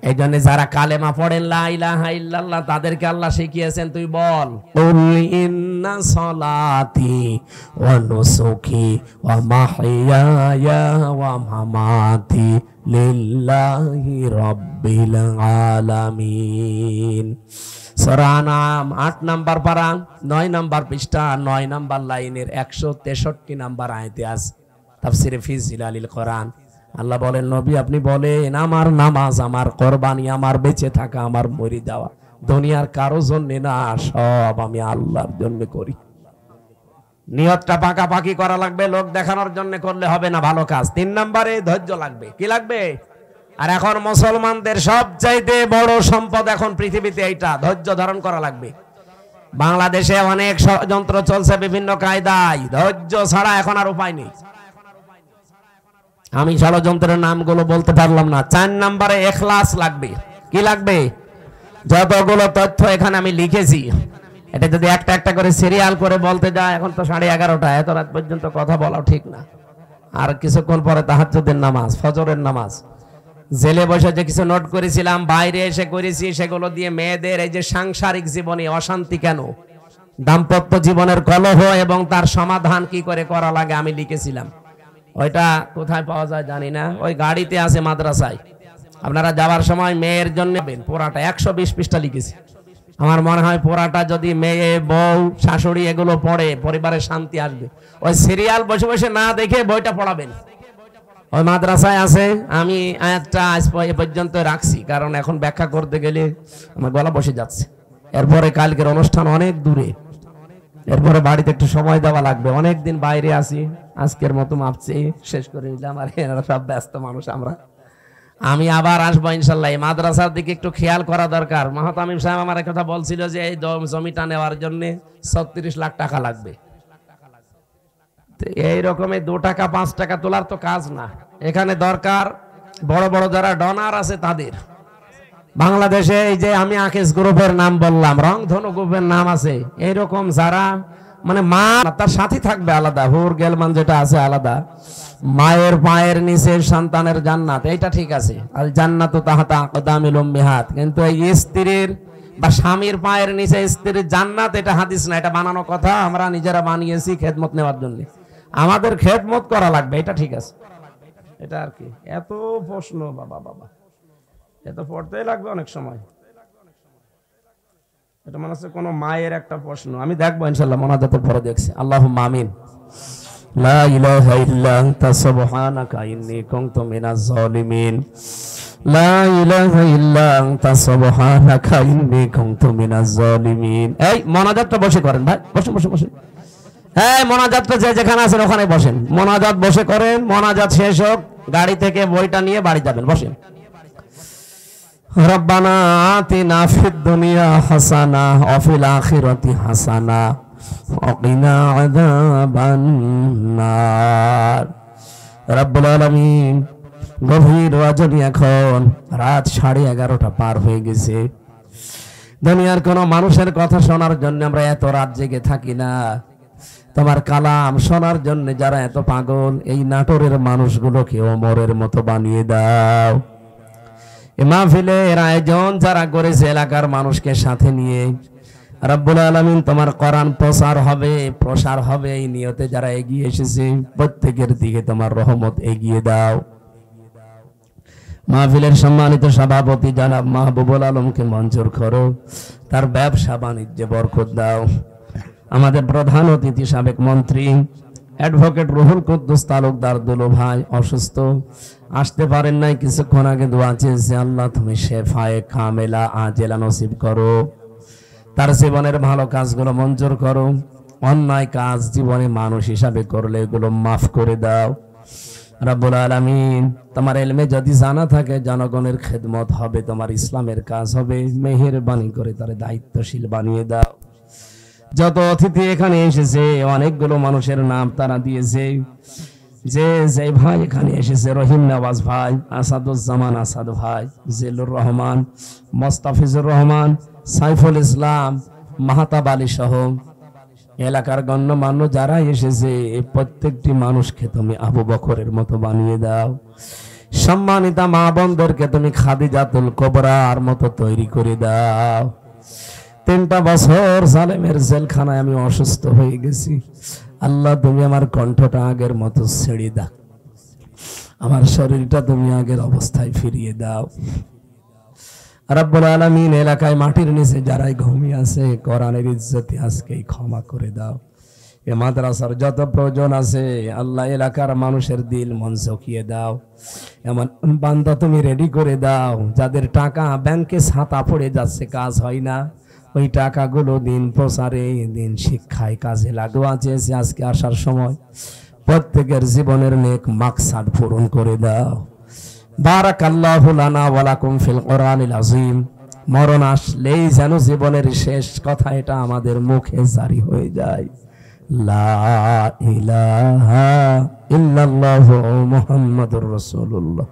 এই জন্য যারা কালেমা পড়েন লা ইলাহা ইল্লাল্লাহ, তাদেরকে আল্লাহ শিখিয়েছেন, তুই বল কুল ইন্না সলাতি ওয়া নুসুকি ওয়া মাহইয়ায়া ওয়া মামাতি লিল্লাহি রাব্বিল আলামিন। সূরা নাম 8 নাম্বার পারা 9 নাম্বার পৃষ্ঠা 9 নাম্বার লাইনের 163 নাম্বার আয়াতে আছে তাফসিরে ফি জিলালিল কোরআন। আল্লাহ বলেন, নবী আপনি বলেন আমার নামাজ, আমার কোরবানি, আমার বেঁচে থাকা, আমার মরে যাওয়া দুনিয়ার কারো জন্য না, সব আমি আল্লাহর জন্য করি। নিয়তটা পাকাপাকি করা লাগবে, লোক দেখানোর জন্য করলে হবে না ভালো কাজ। 3 নম্বরে ধৈর্য লাগবে। কি লাগবে? আর এখন মুসলমানদের সবচাইতে বড় সম্পদ এখন পৃথিবীতে এইটা, ধৈর্য ধারণ করা লাগবে। বাংলাদেশে অনেক ষড়যন্ত্র চলছে বিভিন্ন কায়দায়, ধৈর্য ছাড়া এখন আর উপায় নেই। আমি ষড়যন্ত্রের নামগুলো বলতে পারলাম না। 4 নম্বরে ইখলাস লাগবে। কি লাগবে? যতগুলো তথ্য এখানে আমি লিখেছি, এটা যদি একটা একটা করে সিরিয়াল করে বলতে যায়, এখন তো 11:30, এত রাত পর্যন্ত কথা বলাও ঠিক না। আর কিছুক্ষণ পরে তাহাজ্জুদের নামাজ, ফজরের নামাজ। জেলে বসে যে কিছু নোট করেছিলাম, বাইরে এসে করেছি, সেগুলো দিয়ে মেয়েদের এই যে সাংসারিক জীবনে অশান্তি কেন, দাম্পত্য জীবনের কলহ এবং তার সমাধান কি করে করা লাগে আমি লিখেছিলাম। ওইটা কোথায় পাওয়া যায় জানি না, ওই গাড়িতে আছে মাদ্রাসায়। আপনারা যাওয়ার সময় মেয়ের জন্য পোড়াটা 120 পৃষ্ঠা লিখেছি। আমার মনে হয় পোড়াটা যদি মেয়ে, বউ, শাশুড়ি এগুলো পড়ে, পরিবারের শান্তি আসবে। ওই সিরিয়াল বসে বসে না দেখে বইটা পড়াবেন, ওই মাদ্রাসায় আছে। আমি আয়াতটা আজ পর্যন্ত রাখছি, কারণ এখন ব্যাখ্যা করতে গেলে আমার গলা বসে যাচ্ছে। এরপরে কালকের অনুষ্ঠান অনেক দূরে, এরপরে বাড়িতে একটু সময় দেওয়া লাগবে। অনেকদিন বাইরে আছি, আজকের মতো মাপছি, শেষ করে নিলাম। আর এরা সব ব্যস্ত মানুষ, আমি আবার আসবো ইনশাল্লাহ। এই মাদ্রাসার দিকে একটু খেয়াল করা দরকার। মাহতামিম সাহেব আমার কথা বলছিল যে এই জমিটা নেওয়ার জন্য 36 লাখ টাকা লাগবে। এই রকমের 2 টাকা 5 টাকা তোলার তো কাজ না, এখানে দরকার বড় বড় যারা ডোনার আছে তাদের। বাংলাদেশে এই যে আমি আকিস গ্রুপের নাম বললাম, রংধনু গ্রুপের নাম আছে, এইরকম যারা মানে মা তার সাথী থাকবে আলাদা, হুর গেলমান যেটা আছে আলাদা, মায়ের পায়ের নিচে সন্তানের জান্নাত, এইটা ঠিক আছে। আর জান্নাতু তাহতা আকদামিল উম্মাহাত, কিন্তু এই স্ত্রীর বা স্বামীর পায়ের নিচে স্ত্রীর জান্নাত, এটা হাদিস না, এটা বানানো কথা, আমরা নিজেরা বানিয়েছি খেদমত নেওয়ার জন্য। আমাদের খেদমত করা লাগবে, এটা ঠিক আছে। এটা আর কি এত প্রশ্ন, বাবা বাবা এত পড়তেই লাগবে অনেক সময়। এটা মনে হচ্ছে কোন মায়ের একটা প্রশ্ন, আমি দেখবো ইনশাআল্লাহ মোনাজাতের পরে দেখছি। আল্লাহুম্মা আমিন। লা ইলাহা ইল্লা আনতা সুবহানাকা ইন্নী কুনতু মিনাজ জালিমিন। লা ইলাহা ইল্লা আনতা সুবহানাকা ইন্নী কুনতু মিনাজ জালিমিন। এই মোনাজাতটা বসে করেন ভাই, বসে বসে বসে। এই মোনাজাতটা যে যেখানে আছেন ওখানে বসেন, মোনাজাত বসে করেন। মোনাজাত শেষ হোক, গাড়ি থেকে বইটা নিয়ে বাড়ি যাবেন, বসেন। রব্বানা আতিনা ফিদ দুনিয়া হাসানা ওয়া ফিল আখিরাতি হাসানা ওয়া কিনা আযাবান নার। রব্বুল আলামিন, গভীর রজনী, এখন রাত 11:30 পার হয়ে গেছে। দুনিয়ার কোন মানুষের কথা শোনার জন্য আমরা এত রাত জেগে থাকি না। তোমার কালাম শোনার জন্য যারা এত পাগল, এই নাটোরের মানুষগুলোকে ওমরের মতো বানিয়ে দাও। মাহফিলের আয়োজন যারা করেছে এলাকার মানুষকে সাথে নিয়ে, রব্বুল আলামিন তোমার কোরআন প্রসার হবে এই নিয়তে যারা এগিয়ে এসেছে, প্রত্যেকের দিকে তোমার রহমত এগিয়ে দাও। মাহফিলের সম্মানিত সভাপতি জনাব মাহবুবুল আলমকে মঞ্জুর করো, তার ব্যবসা বাণিজ্যে বরকত দাও। আমাদের প্রধান অতিথি সাবেক মন্ত্রী অ্যাডভোকেট রুহুল কুদ্দুস তালুকদার দুলু ভাই অসুস্থ, আসতে পারেন নাই, কিছুক্ষণ আগে দোয়া চেয়েছে, আল্লাহ তুমি শেফায়ে কামেলা আজেলা নসিব করো। তার জীবনের ভালো কাজগুলো মঞ্জুর করো, অন্যায় কাজ জীবনে মানুষ হিসাবে করলে এগুলো মাফ করে দাও। রব্বুল আলামিন, তোমার ইলমে যদি জানা থাকে জনগণের খেদমত হবে, তোমার ইসলামের কাজ হবে, মেহেরবানি করে তার দায়িত্বশীল বানিয়ে দাও। যত অতিথি এখানে এসেছে অনেকগুলো মানুষের নাম তারা দিয়েছে, যে যে ভাই এখানে এসেছে, রহিম নওয়াজ ভাই, আসাদুজ্জামান আসাদ ভাই, জিলুর রহমান, মোস্তাফিজুর রহমান, সাইফুল ইসলাম, মাহতাব আলী সহ এলাকার গণ্যমান্য যারা এসেছে, এই প্রত্যেকটি মানুষকে তুমি আবু বকরের মতো বানিয়ে দাও। সম্মানিতা মা বোনদেরকে তুমি খাদিজাতুল কুবরার মতো তৈরি করে দাও। 3টা বছর জালেমের জেলখানায় আমি অসুস্থ হয়ে গেছি। আল্লাহ তুমি আমার কণ্ঠটা আগের মতো ছেড়ে দাও, আমার শরীরটা তুমি আগের অবস্থায় ফিরিয়ে দাও। রব্বুল আলামিন, এলাকায় মাটির নিচে যারাই ঘুমিয়ে আছে, কোরআনের ইজ্জতে আজকেই ক্ষমা করে দাও। এ মাদ্রাসার যত প্রয়োজন আছে আল্লাহ, এলাকার মানুষের দিল মন চকিয়ে দাও। এমন বান্দা তুমি রেডি করে দাও যাদের টাকা ব্যাংকে ছাতা পড়ে যাচ্ছে, কাজ হয় না, ওই টাকাগুলো দিন প্রচারে, দিন শিক্ষায় কাজে লাগোয়া চেয়েছে। আজকে আসার সময় প্রত্যেকের জীবনের নেক মাকসাদ পূরণ করে দাও। বারাকাল্লাহু লানা ওয়া লাকুম ফিল কোরআনিল আযীম। মরণ আসলেই যেন জীবনের শেষ কথা এটা আমাদের মুখে জারি হয়ে যায়, লা ইলাহা ইল্লাল্লাহু মুহাম্মাদুর রাসূলুল্লাহ।